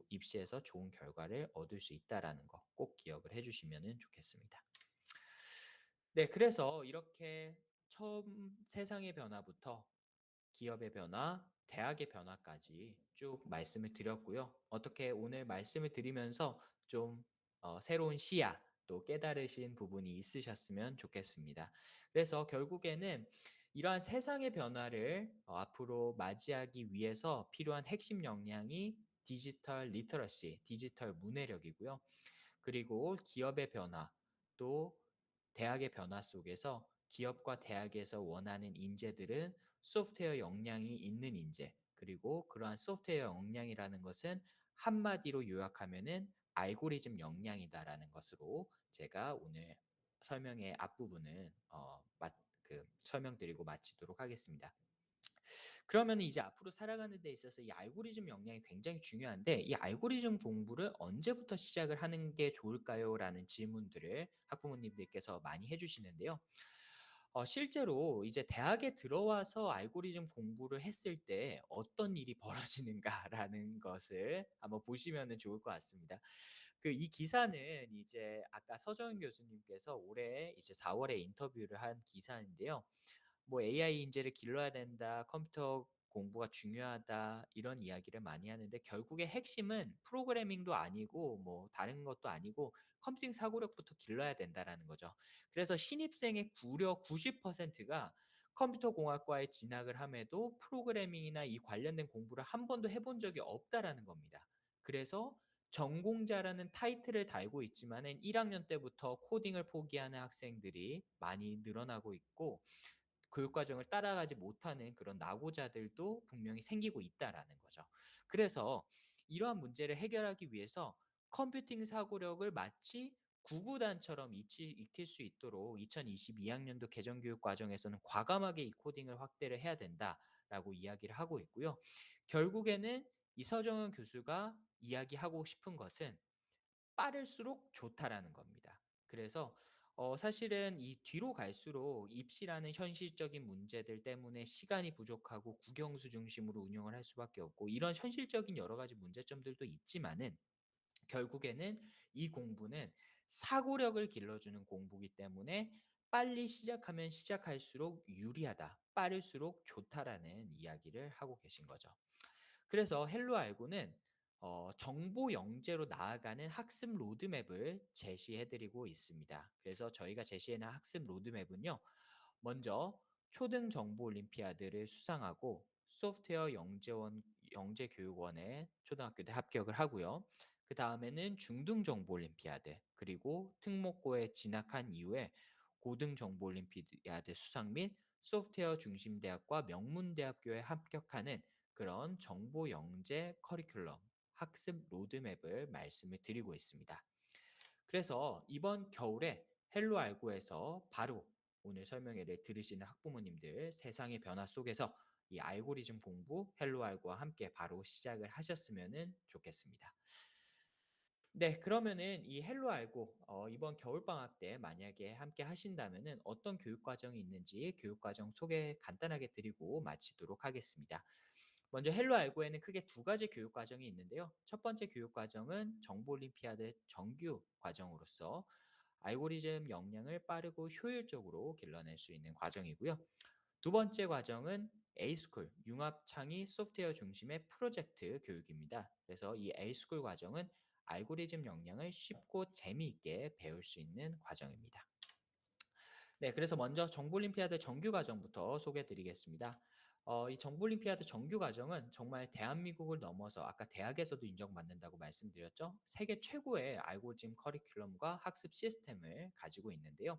입시에서 좋은 결과를 얻을 수 있다라는 거 꼭 기억을 해 주시면은 좋겠습니다. 네, 그래서 이렇게 처음 세상의 변화부터 기업의 변화, 대학의 변화까지 쭉 말씀을 드렸고요. 어떻게 오늘 말씀을 드리면서 좀 새로운 시야 또 깨달으신 부분이 있으셨으면 좋겠습니다. 그래서 결국에는 이러한 세상의 변화를 앞으로 맞이하기 위해서 필요한 핵심 역량이 디지털 리터러시, 디지털 문해력이고요. 그리고 기업의 변화, 또 대학의 변화 속에서 기업과 대학에서 원하는 인재들은 소프트웨어 역량이 있는 인재, 그리고 그러한 소프트웨어 역량이라는 것은 한마디로 요약하면은 알고리즘 역량이다라는 것으로 제가 오늘 설명의 앞부분을 설명드리고 마치도록 하겠습니다. 그러면 이제 앞으로 살아가는 데 있어서 이 알고리즘 역량이 굉장히 중요한데 이 알고리즘 공부를 언제부터 시작을 하는 게 좋을까요? 라는 질문들을 학부모님들께서 많이 해 주시는데요. 실제로 이제 대학에 들어와서 알고리즘 공부를 했을 때 어떤 일이 벌어지는가라는 것을 한번 보시면은 좋을 것 같습니다. 이 기사는 이제 아까 서정은 교수님께서 올해 이제 4월에 인터뷰를 한 기사인데요. 뭐 "AI 인재를 길러야 된다. 컴퓨터 공부가 중요하다." 이런 이야기를 많이 하는데 결국에 핵심은 프로그래밍도 아니고 뭐 다른 것도 아니고 "컴퓨팅 사고력부터 길러야 된다."라는 거죠. 그래서 신입생의 무려 90%가 컴퓨터 공학과에 진학을 함에도 프로그래밍이나 이 관련된 공부를 한 번도 해본 적이 없다라는 겁니다. 그래서 전공자라는 타이틀을 달고 있지만은 1 학년 때부터 코딩을 포기하는 학생들이 많이 늘어나고 있고 교육 과정을 따라가지 못하는 그런 낙오자들도 분명히 생기고 있다라는 거죠. 그래서 이러한 문제를 해결하기 위해서 컴퓨팅 사고력을 마치 구구단처럼 익힐 수 있도록 2022 학년도 개정 교육 과정에서는 과감하게 이 코딩을 확대를 해야 된다라고 이야기를 하고 있고요. 결국에는 이 서정은 교수가 이야기하고 싶은 것은 빠를수록 좋다라는 겁니다. 그래서 사실은 이 뒤로 갈수록 입시라는 현실적인 문제들 때문에 시간이 부족하고 국영수 중심으로 운영을 할 수밖에 없고 이런 현실적인 여러 가지 문제점들도 있지만은 결국에는 이 공부는 사고력을 길러주는 공부이기 때문에 빨리 시작하면 시작할수록 유리하다. 빠를수록 좋다라는 이야기를 하고 계신 거죠. 그래서 헬로 알고는 정보 영재로 나아가는 학습 로드맵을 제시해 드리고 있습니다. 그래서 저희가 제시하는 학습 로드맵은요. 먼저 초등 정보 올림피아드를 수상하고 소프트웨어 영재교육원에 초등학교 때 합격을 하고요. 그다음에는 중등 정보 올림피아드 그리고 특목고에 진학한 이후에 고등 정보 올림피아드 수상 및 소프트웨어 중심 대학과 명문대학교에 합격하는 그런 정보 영재 커리큘럼 학습 로드맵을 말씀을 드리고 있습니다. 그래서 이번 겨울에 헬로 알고에서 바로 오늘 설명회를 들으시는 학부모님들 세상의 변화 속에서 이 알고리즘 공부 헬로 알고와 함께 바로 시작을 하셨으면 좋겠습니다. 네. 그러면은 이 헬로 알고 이번 겨울방학 때 만약에 함께 하신다면은 어떤 교육 과정이 있는지 교육 과정 소개 간단하게 드리고 마치도록 하겠습니다. 먼저 헬로 알고에는 크게 두 가지 교육 과정이 있는데요. 첫 번째 교육 과정은 정보 올림피아드 정규 과정으로서 알고리즘 역량을 빠르고 효율적으로 길러낼 수 있는 과정이고요. 두 번째 과정은 A스쿨 융합창의 소프트웨어 중심의 프로젝트 교육입니다. 그래서 이 A스쿨 과정은 알고리즘 역량을 쉽고 재미있게 배울 수 있는 과정입니다. 네, 그래서 먼저 정보올림피아드 정규 과정부터 소개해 드리겠습니다. 이 정보올림피아드 정규 과정은 정말 대한민국을 넘어서 아까 대학에서도 인정받는다고 말씀드렸죠. 세계 최고의 알고리즘 커리큘럼과 학습 시스템을 가지고 있는데요.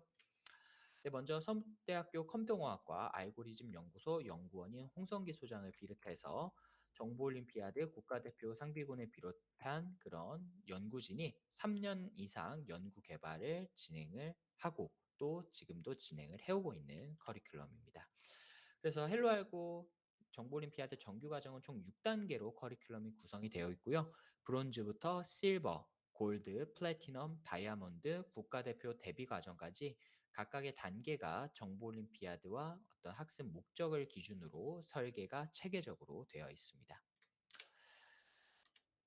네, 먼저 서울대학교 컴퓨터공학과 알고리즘 연구소 연구원인 홍성기 소장을 비롯해서 정보올림피아드 국가대표 상비군을 비롯한 그런 연구진이 3년 이상 연구 개발을 진행을 하고 또 지금도 진행을 해오고 있는 커리큘럼입니다. 그래서 헬로 알고 정보올림피아드 정규 과정은 총 6단계로 커리큘럼이 구성이 되어 있고요. 브론즈부터 실버, 골드, 플래티넘, 다이아몬드, 국가대표 데뷔 과정까지 각각의 단계가 정보 올림피아드와 어떤 학습 목적을 기준으로 설계가 체계적으로 되어 있습니다.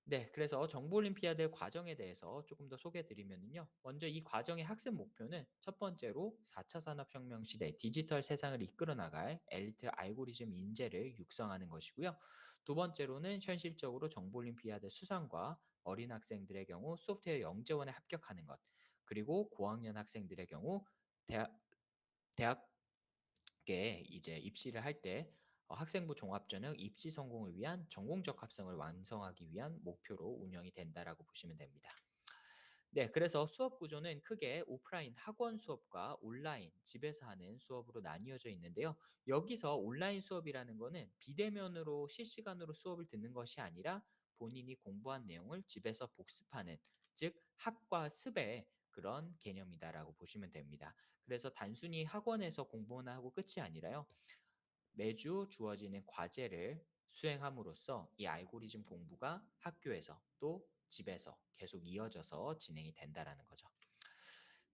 네. 그래서 정보 올림피아드 과정에 대해서 조금 더 소개해 드리면은요. 먼저 이 과정의 학습 목표는 첫 번째로 4차 산업혁명 시대 디지털 세상을 이끌어 나갈 엘리트 알고리즘 인재를 육성하는 것이고요. 두 번째로는 현실적으로 정보 올림피아드 수상과 어린 학생들의 경우 소프트웨어 영재원에 합격하는 것. 그리고 고학년 학생들의 경우 대학 대학에 이제 입시를 할 때 학생부 종합전형 입시 성공을 위한 전공적 합성을 완성하기 위한 목표로 운영이 된다라고 보시면 됩니다. 네, 그래서 수업 구조는 크게 오프라인 학원 수업과 온라인 집에서 하는 수업으로 나뉘어져 있는데요. 여기서 온라인 수업이라는 거는 비대면으로 실시간으로 수업을 듣는 것이 아니라 본인이 공부한 내용을 집에서 복습하는 즉 학과 습의 그런 개념이다라고 보시면 됩니다. 그래서 단순히 학원에서 공부만 하고 끝이 아니라요. 매주 주어지는 과제를 수행함으로써 이 알고리즘 공부가 학교에서 또 집에서 계속 이어져서 진행이 된다라는 거죠.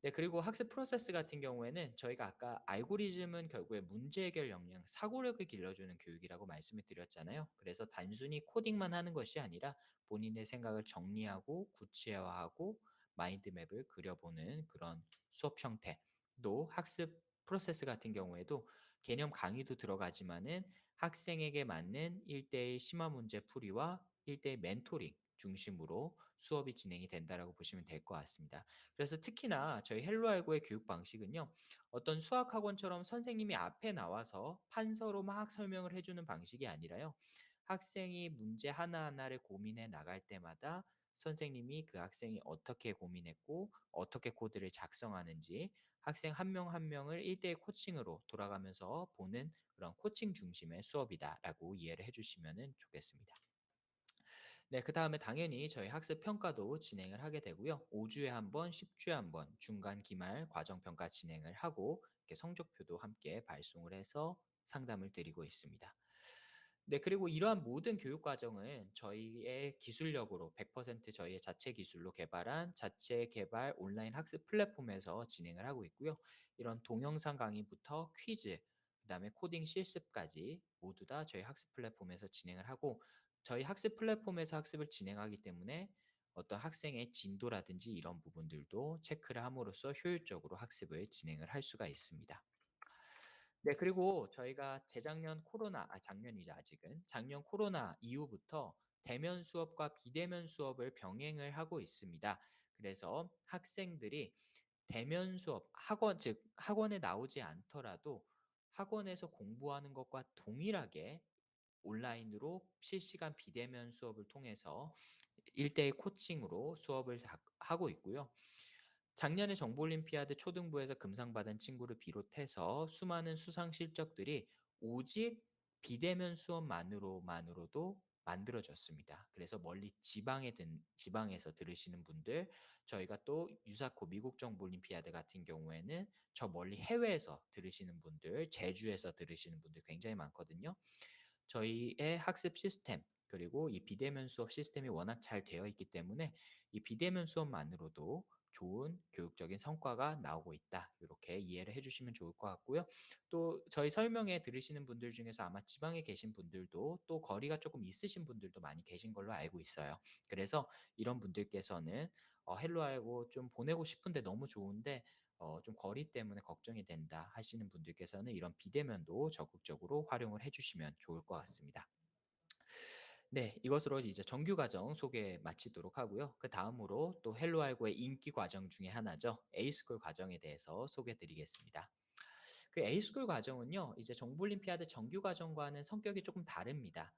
네, 그리고 학습 프로세스 같은 경우에는 저희가 아까 알고리즘은 결국에 문제 해결 역량, 사고력을 길러주는 교육이라고 말씀을 드렸잖아요. 그래서 단순히 코딩만 하는 것이 아니라 본인의 생각을 정리하고 구체화하고 마인드맵을 그려보는 그런 수업 형태, 또 학습 프로세스 같은 경우에도 개념 강의도 들어가지만은 학생에게 맞는 1대1 심화 문제 풀이와 1대1 멘토링 중심으로 수업이 진행이 된다라고 보시면 될 것 같습니다. 그래서 특히나 저희 헬로알고의 교육 방식은요. 어떤 수학 학원처럼 선생님이 앞에 나와서 판서로 막 설명을 해 주는 방식이 아니라요. 학생이 문제 하나하나를 고민해 나갈 때마다 선생님이 그 학생이 어떻게 고민했고 어떻게 코드를 작성하는지 학생 한 명 한 명을 1대1 코칭으로 돌아가면서 보는 그런 코칭 중심의 수업이다라고 이해를 해 주시면은 좋겠습니다. 네, 그다음에 당연히 저희 학습 평가도 진행을 하게 되고요. 5 주에 한 번, 10 주에 한 번 중간 기말 과정 평가 진행을 하고 이렇게 성적표도 함께 발송을 해서 상담을 드리고 있습니다. 네, 그리고 이러한 모든 교육 과정은 저희의 기술력으로 100% 저희의 자체 기술로 개발한 자체 개발 온라인 학습 플랫폼에서 진행을 하고 있고요. 이런 동영상 강의부터 퀴즈, 그다음에 코딩 실습까지 모두 다 저희 학습 플랫폼에서 진행을 하고 저희 학습 플랫폼에서 학습을 진행하기 때문에 어떤 학생의 진도라든지 이런 부분들도 체크를 함으로써 효율적으로 학습을 진행을 할 수가 있습니다. 네, 그리고 저희가 재작년 코로나 작년이죠 아직은. 작년 코로나 이후부터 대면 수업과 비대면 수업을 병행을 하고 있습니다. 그래서 학생들이 대면 수업 즉 학원에 나오지 않더라도 학원에서 공부하는 것과 동일하게 온라인으로 실시간 비대면 수업을 통해서 1대1 코칭으로 수업을 하고 있고요. 작년에 정보올림피아드 초등부에서 금상 받은 친구를 비롯해서 수많은 수상 실적들이 오직 비대면 수업만으로도 만들어졌습니다. 그래서 멀리 지방에서 들으시는 분들, 저희가 또 유사코 미국 정보올림피아드 같은 경우에는 저 멀리 해외에서 들으시는 분들, 제주에서 들으시는 분들 굉장히 많거든요. 저희의 학습 시스템 그리고 이 비대면 수업 시스템이 워낙 잘 되어 있기 때문에 이 비대면 수업만으로도 좋은 교육적인 성과가 나오고 있다. 이렇게 이해를 해 주시면 좋을 것 같고요. 또 저희 설명회 들으시는 분들 중에서 아마 지방에 계신 분들도 또 거리가 조금 있으신 분들도 많이 계신 걸로 알고 있어요. 그래서 이런 분들께서는 헬로 알고 좀 보내고 싶은데 너무 좋은데 좀 거리 때문에 걱정이 된다 하시는 분들께서는 이런 비대면도 적극적으로 활용을 해 주시면 좋을 것 같습니다. 네. 이것으로 이제 정규 과정 소개 마치도록 하고요. 그다음으로 또 헬로 알고의 인기 과정 중에 하나죠. 에이스쿨 과정에 대해서 소개 드리겠습니다. 그 에이스쿨 과정은요. 이제 정보올림피아드 정규 과정과는 성격이 조금 다릅니다.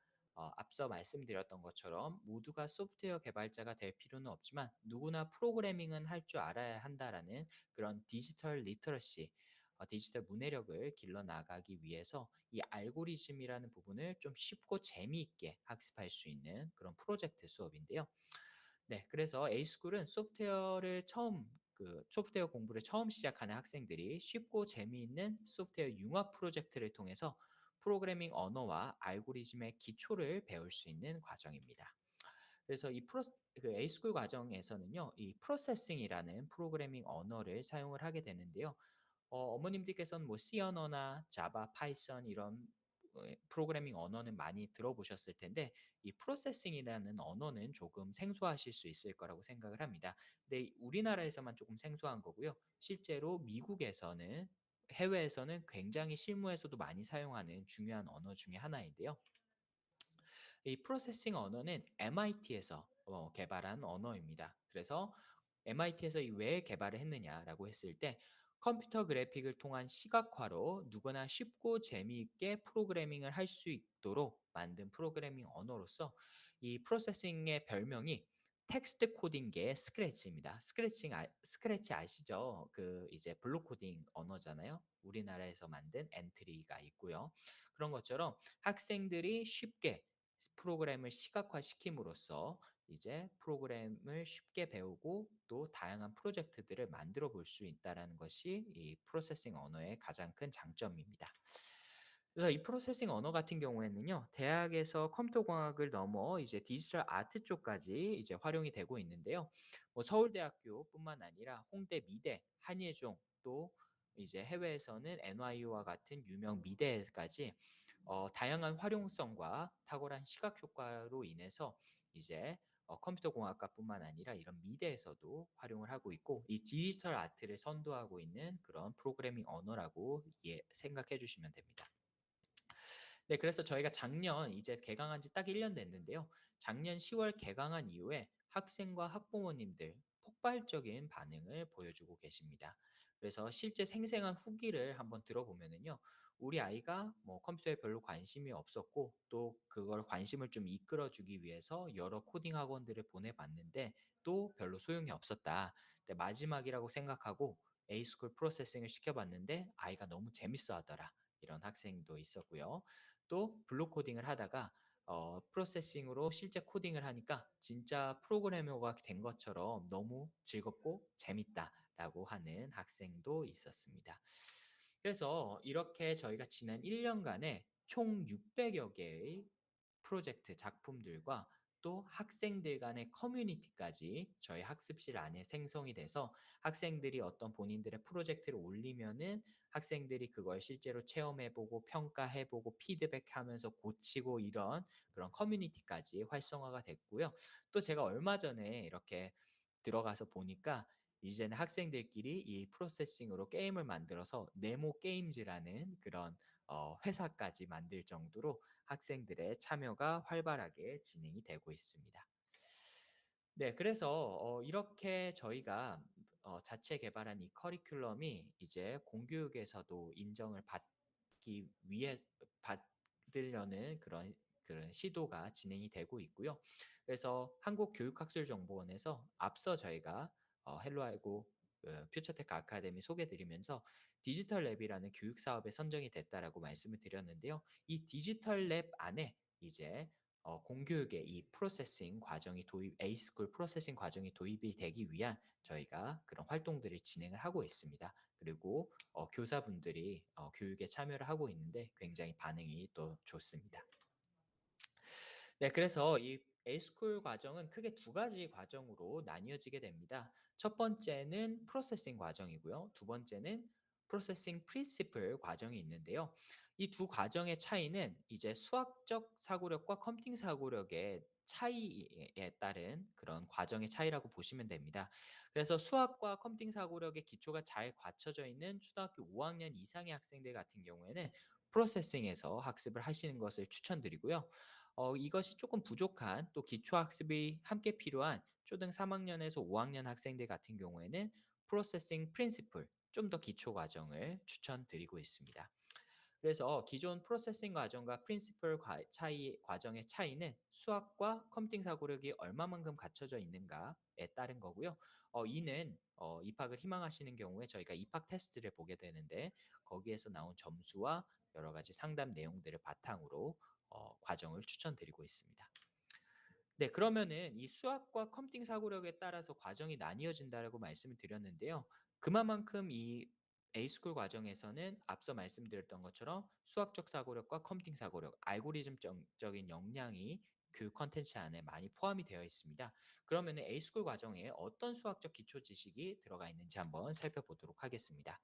앞서 말씀드렸던 것처럼 모두가 소프트웨어 개발자가 될 필요는 없지만 누구나 프로그래밍은 할 줄 알아야 한다라는 그런 디지털 리터러시 디지털 문해력을 길러 나가기 위해서 이 알고리즘이라는 부분을 좀 쉽고 재미있게 학습할 수 있는 그런 프로젝트 수업인데요. 네, 그래서 A스쿨은 소프트웨어 공부를 처음 시작하는 학생들이 쉽고 재미있는 소프트웨어 융합 프로젝트를 통해서 프로그래밍 언어와 알고리즘의 기초를 배울 수 있는 과정입니다. 그래서 그 A스쿨 과정에서는요, 이 프로세싱이라는 프로그래밍 언어를 사용을 하게 되는데요. 어머님들께서는 뭐 C 언어나 자바, 파이썬 이런 프로그래밍 언어는 많이 들어보셨을 텐데 이 프로세싱이라는 언어는 조금 생소하실 수 있을 거라고 생각을 합니다. 근데 우리나라에서만 조금 생소한 거고요. 실제로 미국에서는 해외에서는 굉장히 실무에서도 많이 사용하는 중요한 언어 중에 하나인데요. 이 프로세싱 언어는 MIT에서 개발한 언어입니다. 그래서 MIT에서 이 왜 개발을 했느냐라고 했을 때 컴퓨터 그래픽을 통한 시각화로 누구나 쉽고 재미있게 프로그래밍을 할 수 있도록 만든 프로그래밍 언어로서 이 프로세싱의 별명이 텍스트 코딩계의 스크래치입니다. 스크래치 아시죠? 그 이제 블록 코딩 언어잖아요. 우리나라에서 만든 엔트리가 있고요. 그런 것처럼 학생들이 쉽게 프로그램을 시각화시킴으로써 이제 프로그램을 쉽게 배우고 또 다양한 프로젝트들을 만들어 볼 수 있다라는 것이 이 프로세싱 언어의 가장 큰 장점입니다. 그래서 이 프로세싱 언어 같은 경우에는요. 대학에서 컴퓨터 공학을 넘어 이제 디지털 아트 쪽까지 이제 활용이 되고 있는데요. 뭐 서울대학교뿐만 아니라 홍대, 미대, 한예종 또 이제 해외에서는 NYU와 같은 유명 미대까지 다양한 활용성과 탁월한 시각 효과로 인해서 이제 컴퓨터 공학과뿐만 아니라 이런 미대에서도 활용을 하고 있고, 이 디지털 아트를 선도하고 있는 그런 프로그래밍 언어라고 생각해 주시면 됩니다. 네, 그래서 저희가 작년 이제 개강한 지 딱 1년 됐는데요. 작년 10월 개강한 이후에 학생과 학부모님들 폭발적인 반응을 보여주고 계십니다. 그래서 실제 생생한 후기를 한번 들어보면은요. 우리 아이가 뭐 컴퓨터에 별로 관심이 없었고, 또 그걸 관심을 좀 이끌어 주기 위해서 여러 코딩 학원들을 보내봤는데 또 별로 소용이 없었다. 근데 마지막이라고 생각하고 에이스쿨 프로세싱을 시켜봤는데 아이가 너무 재밌어 하더라. 이런 학생도 있었고요. 또 블록 코딩을 하다가 프로세싱으로 실제 코딩을 하니까 진짜 프로그래머가 된 것처럼 너무 즐겁고 재밌다라고 하는 학생도 있었습니다. 그래서 이렇게 저희가 지난 1 년간에 총 600여 개의 프로젝트 작품들과 또 학생들 간의 커뮤니티까지 저희 학습실 안에 생성이 돼서, 학생들이 어떤 본인들의 프로젝트를 올리면은 학생들이 그걸 실제로 체험해 보고 평가해 보고 피드백하면서 고치고, 이런 그런 커뮤니티까지 활성화가 됐고요. 또 제가 얼마 전에 이렇게 들어가서 보니까 이제는 학생들끼리 이 프로세싱으로 게임을 만들어서 네모 게임즈라는 그런 회사까지 만들 정도로 학생들의 참여가 활발하게 진행이 되고 있습니다. 네. 그래서 이렇게 저희가 자체 개발한 이 커리큘럼이 이제 공교육에서도 인정을 받기 위해 받으려는 그런 시도가 진행이 되고 있고요. 그래서 한국교육학술정보원에서 앞서 저희가 헬로알고 퓨처테크 아카데미 소개 드리면서 디지털 랩이라는 교육 사업에 선정이 됐다라고 말씀을 드렸는데요. 이 디지털 랩 안에 이제 공교육의 이 프로세싱 과정이 도입 에이스쿨 프로세싱 과정이 도입이 되기 위한 저희가 그런 활동들을 진행을 하고 있습니다. 그리고 교사분들이 교육에 참여를 하고 있는데 굉장히 반응이 또 좋습니다. 네, 그래서 이 에이스쿨 과정은 크게 두 가지 과정으로 나뉘어지게 됩니다. 첫 번째는 프로세싱 과정이고요. 두 번째는 프로세싱 프린시플 과정이 있는데요. 이 두 과정의 차이는 이제 수학적 사고력과 컴퓨팅 사고력의 차이에 따른 그런 과정의 차이라고 보시면 됩니다. 그래서 수학과 컴퓨팅 사고력의 기초가 잘 갖춰져 있는 초등학교 5학년 이상의 학생들 같은 경우에는 프로세싱에서 학습을 하시는 것을 추천드리고요. 이것이 조금 부족한, 또 기초 학습이 함께 필요한 초등 3 학년에서 5 학년 학생들 같은 경우에는 프로세싱 프린시플, 좀 더 기초 과정을 추천드리고 있습니다. 그래서 기존 프로세싱 과정과 프린시플 과정의 차이는 수학과 컴퓨팅 사고력이 얼마만큼 갖춰져 있는가에 따른 거고요. 이는 입학을 희망하시는 경우에 저희가 입학 테스트를 보게 되는데, 거기에서 나온 점수와 여러 가지 상담 내용들을 바탕으로 과정을 추천드리고 있습니다. 네, 그러면은 이 수학과 컴퓨팅 사고력에 따라서 과정이 나뉘어진다라고 말씀을 드렸는데요. 그만큼 이 A스쿨 과정에서는 앞서 말씀드렸던 것처럼 수학적 사고력과 컴퓨팅 사고력, 알고리즘적인 역량이 교육 콘텐츠 안에 많이 포함이 되어 있습니다. 그러면은 A스쿨 과정에 어떤 수학적 기초 지식이 들어가 있는지 한번 살펴보도록 하겠습니다.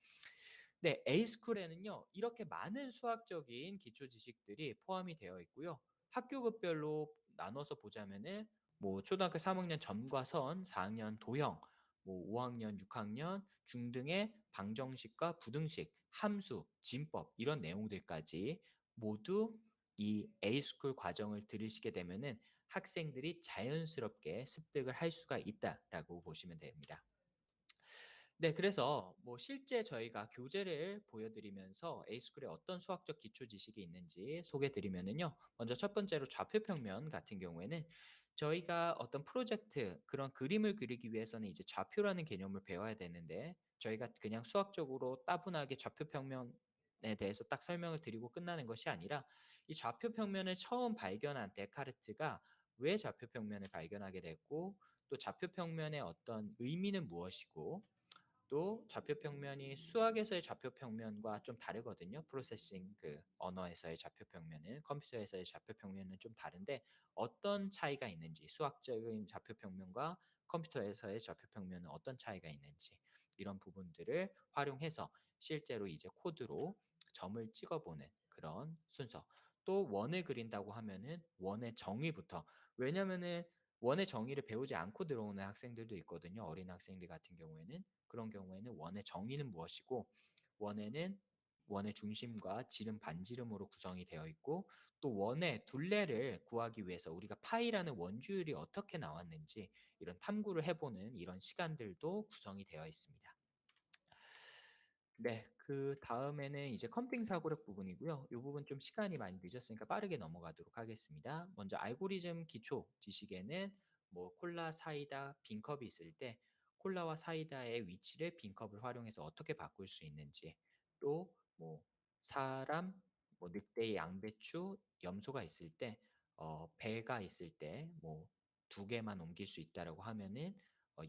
네, A스쿨에는요. 이렇게 많은 수학적인 기초 지식들이 포함이 되어 있고요. 학교급별로 나눠서 보자면은 뭐 초등학교 3 학년 점과 선, 4 학년 도형, 뭐 5 학년, 6 학년 중등의 방정식과 부등식, 함수, 진법, 이런 내용들까지 모두 이 A스쿨 과정을 들으시게 되면은 학생들이 자연스럽게 습득을 할 수가 있다라고 보시면 됩니다. 네, 그래서 뭐 실제 저희가 교재를 보여드리면서 에이스쿨에 어떤 수학적 기초 지식이 있는지 소개 드리면은요. 먼저 첫 번째로 좌표평면 같은 경우에는 저희가 어떤 프로젝트, 그런 그림을 그리기 위해서는 이제 좌표라는 개념을 배워야 되는데, 저희가 그냥 수학적으로 따분하게 좌표평면에 대해서 딱 설명을 드리고 끝나는 것이 아니라, 이 좌표평면을 처음 발견한 데카르트가 왜 좌표평면을 발견하게 됐고, 또 좌표평면의 어떤 의미는 무엇이고, 또 좌표평면이 수학에서의 좌표평면과 좀 다르거든요. 프로세싱 그 언어에서의 좌표평면은 컴퓨터에서의 좌표평면은 좀 다른데, 어떤 차이가 있는지, 수학적인 좌표평면과 컴퓨터에서의 좌표평면은 어떤 차이가 있는지, 이런 부분들을 활용해서 실제로 이제 코드로 점을 찍어 보는 그런 순서. 또 원을 그린다고 하면은 원의 정의부터, 왜냐면은 원의 정의를 배우지 않고 들어오는 학생들도 있거든요. 어린 학생들 같은 경우에는. 그런 경우에는 원의 정의는 무엇이고 원에는 원의 중심과 지름 반지름으로 구성이 되어 있고 또 원의 둘레를 구하기 위해서 우리가 파이라는 원주율이 어떻게 나왔는지 이런 탐구를 해보는 이런 시간들도 구성이 되어 있습니다. 네. 그다음에는 이제 컴퓨팅 사고력 부분이고요. 이 부분 좀 시간이 많이 늦었으니까 빠르게 넘어가도록 하겠습니다. 먼저 알고리즘 기초 지식에는 뭐 콜라, 사이다, 빈컵이 있을 때 콜라와 사이다의 위치를 빈컵을 활용해서 어떻게 바꿀 수 있는지, 또 뭐 사람, 뭐 늑대, 양배추, 염소가 있을 때 배가 있을 때 뭐 두 개만 옮길 수 있다라고 하면은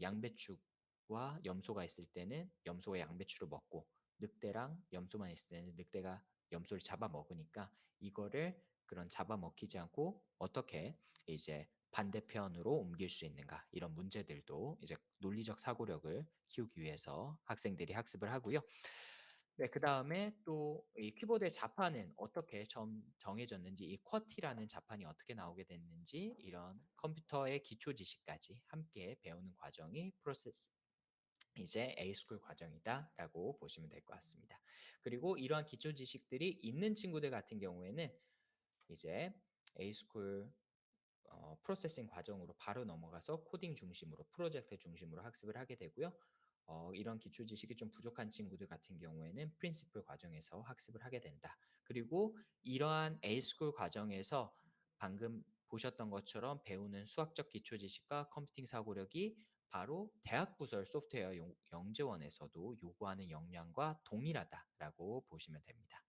양배추와 염소가 있을 때는 염소가 양배추를 먹고 늑대랑 염소만 있을 때는 늑대가 염소를 잡아먹으니까 이거를 그런 잡아먹히지 않고 어떻게 이제 반대편으로 옮길 수 있는가 이런 문제들도 이제 논리적 사고력을 키우기 위해서 학생들이 학습을 하고요. 네, 그다음에 또 이 키보드의 자판은 어떻게 정해졌는지, 이 쿼티라는 자판이 어떻게 나오게 됐는지 이런 컴퓨터의 기초 지식까지 함께 배우는 과정이 프로세스 이제 A스쿨 과정이다라고 보시면 될 것 같습니다. 그리고 이러한 기초 지식들이 있는 친구들 같은 경우에는 이제 A스쿨 프로세싱 과정으로 바로 넘어가서 코딩 중심으로 프로젝트 중심으로 학습을 하게 되고요. 이런 기초 지식이 좀 부족한 친구들 같은 경우에는 프린시플 과정에서 학습을 하게 된다. 그리고 이러한 A스쿨 과정에서 방금 보셨던 것처럼 배우는 수학적 기초 지식과 컴퓨팅 사고력이 바로 대학 부설 소프트웨어 영재원에서도 요구하는 역량과 동일하다라고 보시면 됩니다.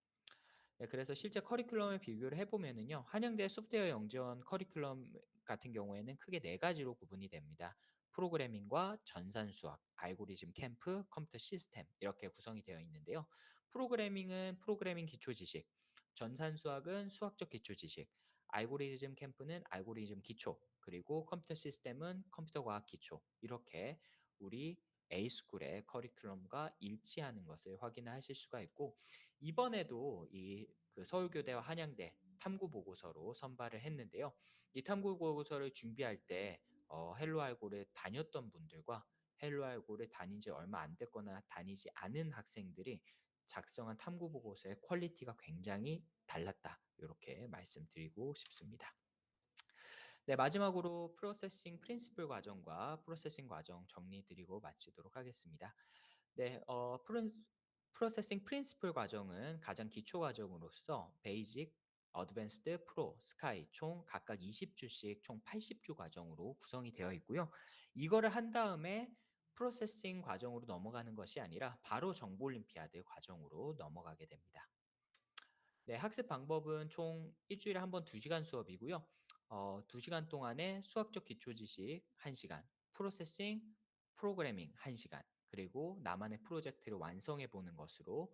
네, 그래서 실제 커리큘럼을 비교를 해보면은요, 한양대 소프트웨어 영재원 커리큘럼 같은 경우에는 크게 네 가지로 구분이 됩니다. 프로그래밍과 전산 수학, 알고리즘 캠프, 컴퓨터 시스템 이렇게 구성이 되어 있는데요. 프로그래밍은 프로그래밍 기초 지식, 전산 수학은 수학적 기초 지식, 알고리즘 캠프는 알고리즘 기초, 그리고 컴퓨터 시스템은 컴퓨터 과학 기초 이렇게 우리 A스쿨의 커리큘럼과 일치하는 것을 확인하실 수가 있고 이번에도 서울교대와 한양대 탐구 보고서로 선발을 했는데요. 이 탐구 보고서를 준비할 때 헬로 알고를 다녔던 분들과 헬로 알고를 다닌 지 얼마 안 됐거나 다니지 않은 학생들이 작성한 탐구 보고서의 퀄리티가 굉장히 달랐다. 이렇게 말씀드리고 싶습니다. 네, 마지막으로 프로세싱 프린시플 과정과 프로세싱 과정 정리 드리고 마치도록 하겠습니다. 네, 프로세싱 프린시플 과정은 가장 기초 과정으로서 베이직, 어드밴스드, 프로, 스카이 총 각각 20주씩 총 80주 과정으로 구성이 되어 있고요. 이거를 한 다음에 프로세싱 과정으로 넘어가는 것이 아니라 바로 정보 올림피아드 과정으로 넘어가게 됩니다. 네, 학습 방법은 총 일주일에 한 번 2시간 수업이고요. 2시간 동안에 수학적 기초 지식 1시간, 프로세싱, 프로그래밍 1시간, 그리고 나만의 프로젝트를 완성해 보는 것으로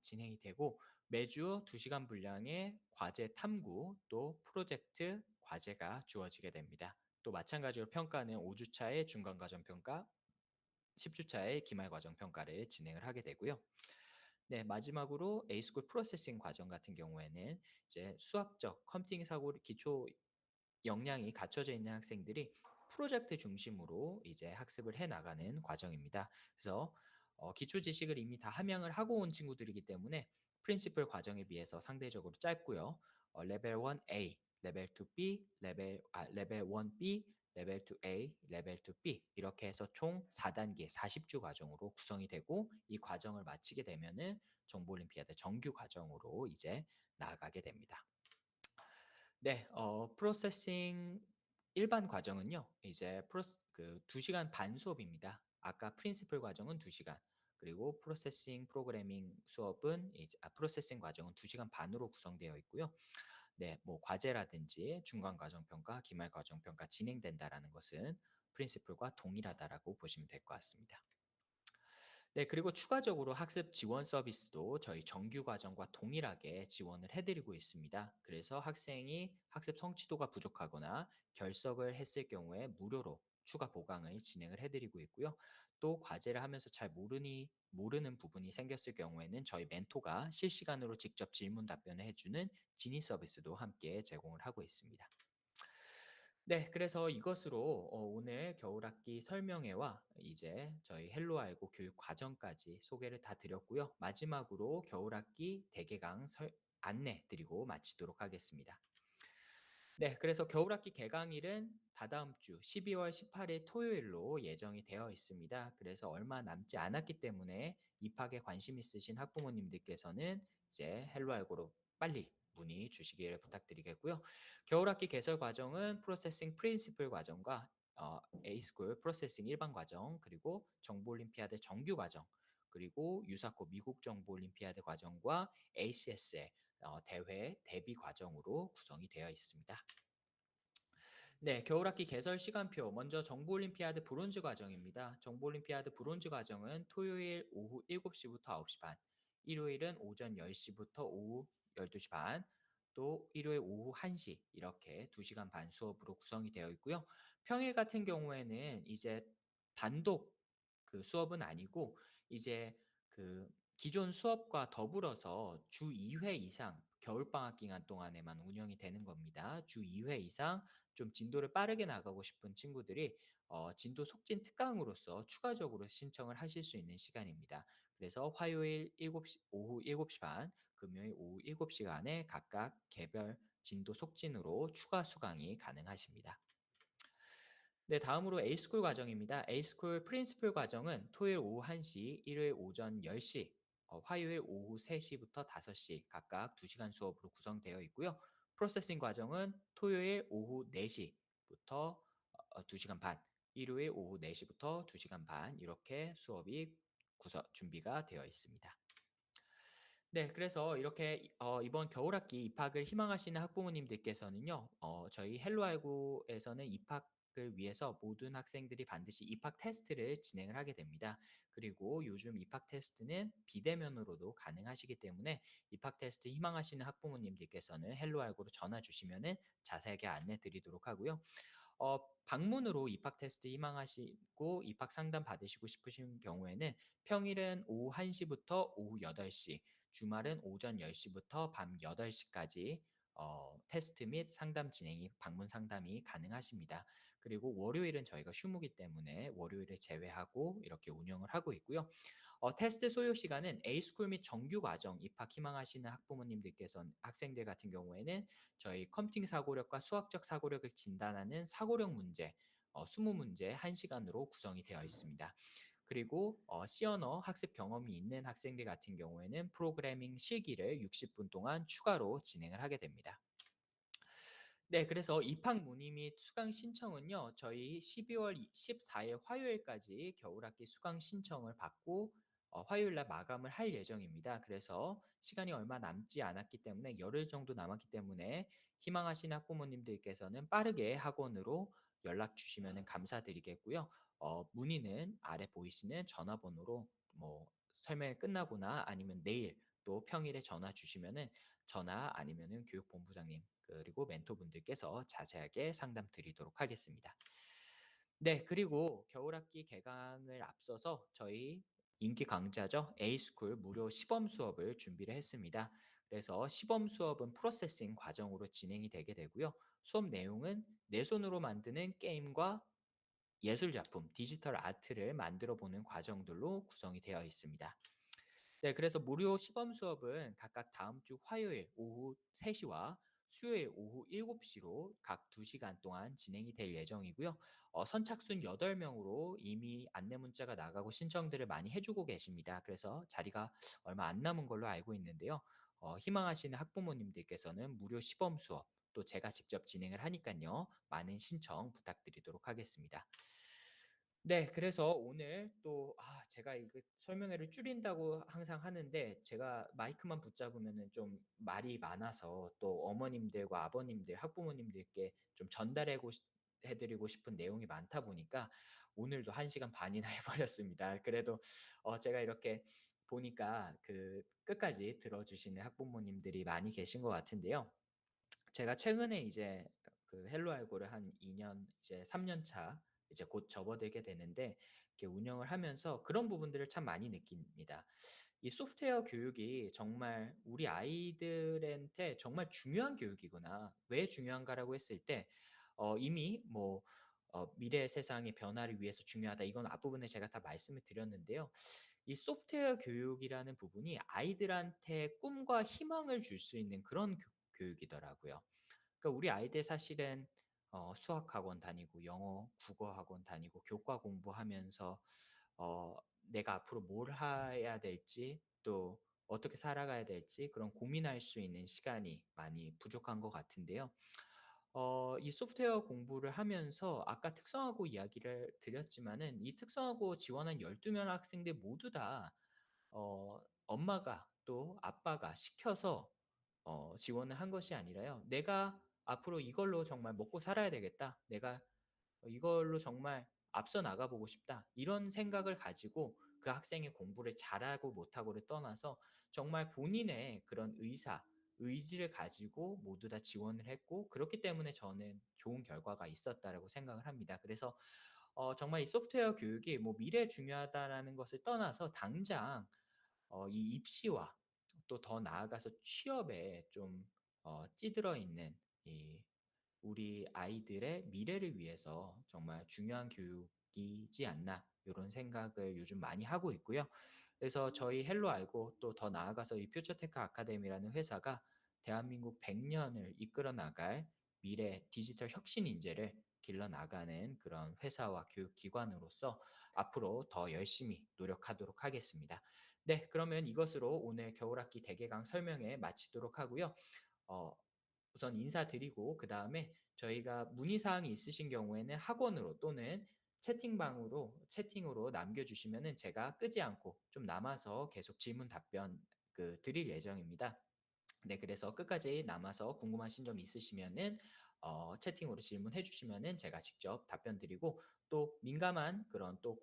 진행이 되고 매주 2시간 분량의 과제 탐구 또 프로젝트 과제가 주어지게 됩니다. 또 마찬가지로 평가는 5주차의 중간과정 평가, 10주차의 기말과정 평가를 진행을 하게 되고요. 네, 마지막으로 A스쿨 프로세싱 과정 같은 경우에는 이제 수학적 컴퓨팅 사고 기초 역량이 갖춰져 있는 학생들이 프로젝트 중심으로 이제 학습을 해 나가는 과정입니다. 그래서 기초 지식을 이미 다 함양을 하고 온 친구들이기 때문에 프린시플 과정에 비해서 상대적으로 짧고요. 레벨 1 A, 레벨 2 B, 레벨 1 B, 레벨 2 A, 레벨 2 B 이렇게 해서 총 4단계 40주 과정으로 구성이 되고 이 과정을 마치게 되면은 정보 올림피아드 정규 과정으로 이제 나아가게 됩니다. 네. 프로세싱 일반 과정은요. 이제 2시간 반 수업입니다. 아까 프린시플 과정은 2시간 그리고 프로세싱 프로그래밍 수업은 이제 프로세싱 과정은 2시간 반으로 구성되어 있고요. 네. 뭐 과제라든지 중간 과정 평가, 기말 과정 평가 진행된다라는 것은 프린시플과 동일하다라고 보시면 될 것 같습니다. 네, 그리고 추가적으로 학습 지원 서비스도 저희 정규 과정과 동일하게 지원을 해드리고 있습니다. 그래서 학생이 학습 성취도가 부족하거나 결석을 했을 경우에 무료로 추가 보강을 진행을 해드리고 있고요. 또 과제를 하면서 잘 모르는 부분이 생겼을 경우에는 저희 멘토가 실시간으로 직접 질문 답변을 해주는 진의 서비스도 함께 제공을 하고 있습니다. 네. 그래서 이것으로 오늘 겨울학기 설명회와 이제 저희 헬로 알고 교육 과정까지 소개를 다 드렸고요. 마지막으로 겨울학기 대개강 안내 드리고 마치도록 하겠습니다. 네. 그래서 겨울학기 개강일은 다다음 주 12월 18일 토요일로 예정이 되어 있습니다. 그래서 얼마 남지 않았기 때문에 입학에 관심 있으신 학부모님들께서는 이제 헬로 알고로 빨리 문의 주시기를 부탁드리겠고요. 겨울학기 개설 과정은 프로세싱 프린시플 과정과 A스쿨 프로세싱 일반 과정, 그리고 정보 올림피아드 정규 과정, 그리고 유사코 미국 정보 올림피아드 과정과 ACSL 대회 대비 과정으로 구성이 되어 있습니다. 네, 겨울학기 개설 시간표. 먼저 정보올림피아드 브론즈 과정입니다. 정보올림피아드 브론즈 과정은 토요일 오후 7시부터 9시 반, 일요일은 오전 10시부터 오후 12시 반, 또 일요일 오후 1시 이렇게 2시간 반 수업으로 구성이 되어 있고요. 평일 같은 경우에는 이제 단독 그 수업은 아니고 이제 그 기존 수업과 더불어서 주 2회 이상 겨울방학 기간 동안에만 운영이 되는 겁니다. 주 2회 이상 좀 진도를 빠르게 나가고 싶은 친구들이 진도 속진 특강으로서 추가적으로 신청을 하실 수 있는 시간입니다. 그래서 화요일 7시 오후 7시 반, 금요일 오후 7시 간에 각각 개별 진도 속진으로 추가 수강이 가능하십니다. 네, 다음으로 A스쿨 과정입니다. A스쿨 프린시플 과정은 토요일 오후 1시, 일요일 오전 10시, 화요일 오후 3시부터 5시 각각 2시간 수업으로 구성되어 있고요. 프로세싱 과정은 토요일 오후 4시부터 2시간 반, 일요일 오후 4시부터 2시간 반 이렇게 수업이 준비가 되어 있습니다. 네. 그래서 이렇게 이번 겨울학기 입학을 희망하시는 학부모님들께서는요. 저희 헬로알고에서는 입학을 위해서 모든 학생들이 반드시 입학 테스트를 진행을 하게 됩니다. 그리고 요즘 입학 테스트는 비대면으로도 가능하시기 때문에 입학 테스트 희망하시는 학부모님들께서는 헬로알고로 전화 주시면은 자세하게 안내 드리도록 하고요. 방문으로 입학 테스트 희망하시고 입학 상담 받으시고 싶으신 경우에는 평일은 오후 1시부터 오후 8시, 주말은 오전 10시부터 밤 8시까지 테스트 및 상담 진행이 방문 상담이 가능하십니다. 그리고 월요일은 저희가 휴무기 때문에 월요일을 제외하고 이렇게 운영을 하고 있고요. 테스트 소요 시간은 A스쿨 및 정규 과정 입학 희망하시는 학생들 같은 경우에는 저희 컴퓨팅 사고력과 수학적 사고력을 진단하는 사고력 문제 20문제 1시간으로 구성이 되어 있습니다. 그리고 C 언어 학습 경험이 있는 학생들 같은 경우에는 프로그래밍 실기를 60분 동안 추가로 진행을 하게 됩니다. 네. 그래서 입학 문의 및 수강 신청은요. 저희 12월 14일 화요일까지 겨울학기 수강 신청을 받고 화요일 날 마감을 할 예정입니다. 그래서 시간이 얼마 남지 않았기 때문에 열흘 정도 남았기 때문에 희망하시는 학부모님들께서는 빠르게 학원으로 연락 주시면은 감사드리겠고요. 문의는 아래 보이시는 전화번호로 뭐 설명이 끝나거나 아니면 내일 또 평일에 전화 주시면은 저나 아니면은 교육본부장님 그리고 멘토분들께서 자세하게 상담 드리도록 하겠습니다. 네, 그리고 겨울학기 개강을 앞서서 저희 인기 강좌죠. A스쿨 무료 시범 수업을 준비를 했습니다. 그래서 시범 수업은 프로세싱 과정으로 진행이 되게 되고요. 수업 내용은 내 손으로 만드는 게임과 예술 작품, 디지털 아트를 만들어 보는 과정들로 구성이 되어 있습니다. 네, 그래서 무료 시범 수업은 각각 다음 주 화요일 오후 3시와 수요일 오후 7시로 각 2시간 동안 진행이 될 예정이고요. 선착순 8명으로 이미 안내 문자가 나가고 신청들을 많이 해주고 계십니다. 그래서 자리가 얼마 안 남은 걸로 알고 있는데요. 희망하시는 학부모님들께서는 무료 시범 수업, 또 제가 직접 진행을 하니까요. 많은 신청 부탁드리도록 하겠습니다. 네. 그래서 오늘 또 제가 이거 설명회를 줄인다고 항상 하는데 제가 마이크만 붙잡으면은 좀 말이 많아서 또 어머님들과 아버님들, 학부모님들께 좀 전달하고 싶 해 드리고 싶은 내용이 많다 보니까 오늘도 1 시간 반이나 해 버렸습니다. 그래도 제가 이렇게 보니까 그 끝까지 들어 주시는 학부모님들이 많이 계신 것 같은데요. 제가 최근에 이제 그 헬로 알고를 한 2년 이제 3년 차 이제 곧 접어들게 되는데 이렇게 운영을 하면서 그런 부분들을 참 많이 느낍니다. 이 소프트웨어 교육이 정말 우리 아이들한테 정말 중요한 교육이구나. 왜 중요한가라고 했을 때 이미 뭐 "미래의 세상의 변화를 위해서 중요하다." 이건 앞부분에 제가 다 말씀을 드렸는데요. 이 소프트웨어 교육이라는 부분이 아이들한테 꿈과 희망을 줄 수 있는 그런 교육이더라고요. 그러니까 우리 아이들 사실은 수학 학원 다니고 영어, 국어 학원 다니고 교과 공부하면서 내가 앞으로 뭘 해야 될지 또 어떻게 살아가야 될지 그런 고민할 수 있는 시간이 많이 부족한 것 같은데요. 이 소프트웨어 공부를 하면서 아까 특성화고 이야기를 드렸지만은 이 특성화고 지원한 12명 학생들 모두 다 엄마가 또 아빠가 시켜서 지원을 한 것이 아니라요. '내가 앞으로 이걸로 정말 먹고 살아야 되겠다. 내가 이걸로 정말 앞서 나가 보고 싶다.' 이런 생각을 가지고 그 학생이 공부를 잘하고 못하고를 떠나서 정말 본인의 그런 의지를 가지고 모두 다 지원을 했고 그렇기 때문에 저는 좋은 결과가 있었다라고 생각을 합니다. 그래서 정말 이 소프트웨어 교육이 뭐 '미래 중요하다.'라는 것을 떠나서 당장 이 입시와 또 더 나아가서 취업에 좀 찌들어 있는 이 우리 아이들의 미래를 위해서 정말 중요한 교육이지 않나 이런 생각을 요즘 많이 하고 있고요. 그래서 저희 헬로 알고 또 더 나아가서 이 퓨처테크 아카데미라는 회사가 대한민국 100 년을 이끌어 나갈 미래 디지털 혁신 인재를 길러 나가는 그런 회사와 교육 기관으로서 앞으로 더 열심히 노력하도록 하겠습니다. 네, 그러면 이것으로 오늘 겨울학기 대개강 설명회 마치도록 하고요. 어 우선 인사드리고 그다음에 저희가 문의 사항이 있으신 경우에는 학원으로 또는 채팅으로 남겨 주시면은 제가 끄지 않고 좀 남아서 계속 질문 답변 드릴 예정입니다. 네, 그래서 끝까지 남아서 궁금하신 점 있으시면은 채팅으로 질문해 주시면은 제가 직접 답변 드리고 또 민감한 그런 또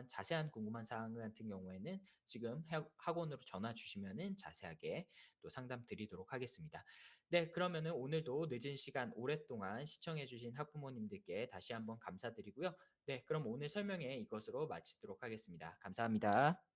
자세한 궁금한 사항 같은 경우에는 지금 학원으로 전화 주시면은 자세하게 또 상담 드리도록 하겠습니다. 네, 그러면은 오늘도 늦은 시간 오랫동안 시청해 주신 학부모님들께 다시 한번 감사드리고요. 네, 그럼 오늘 설명회 이것으로 마치도록 하겠습니다. 감사합니다.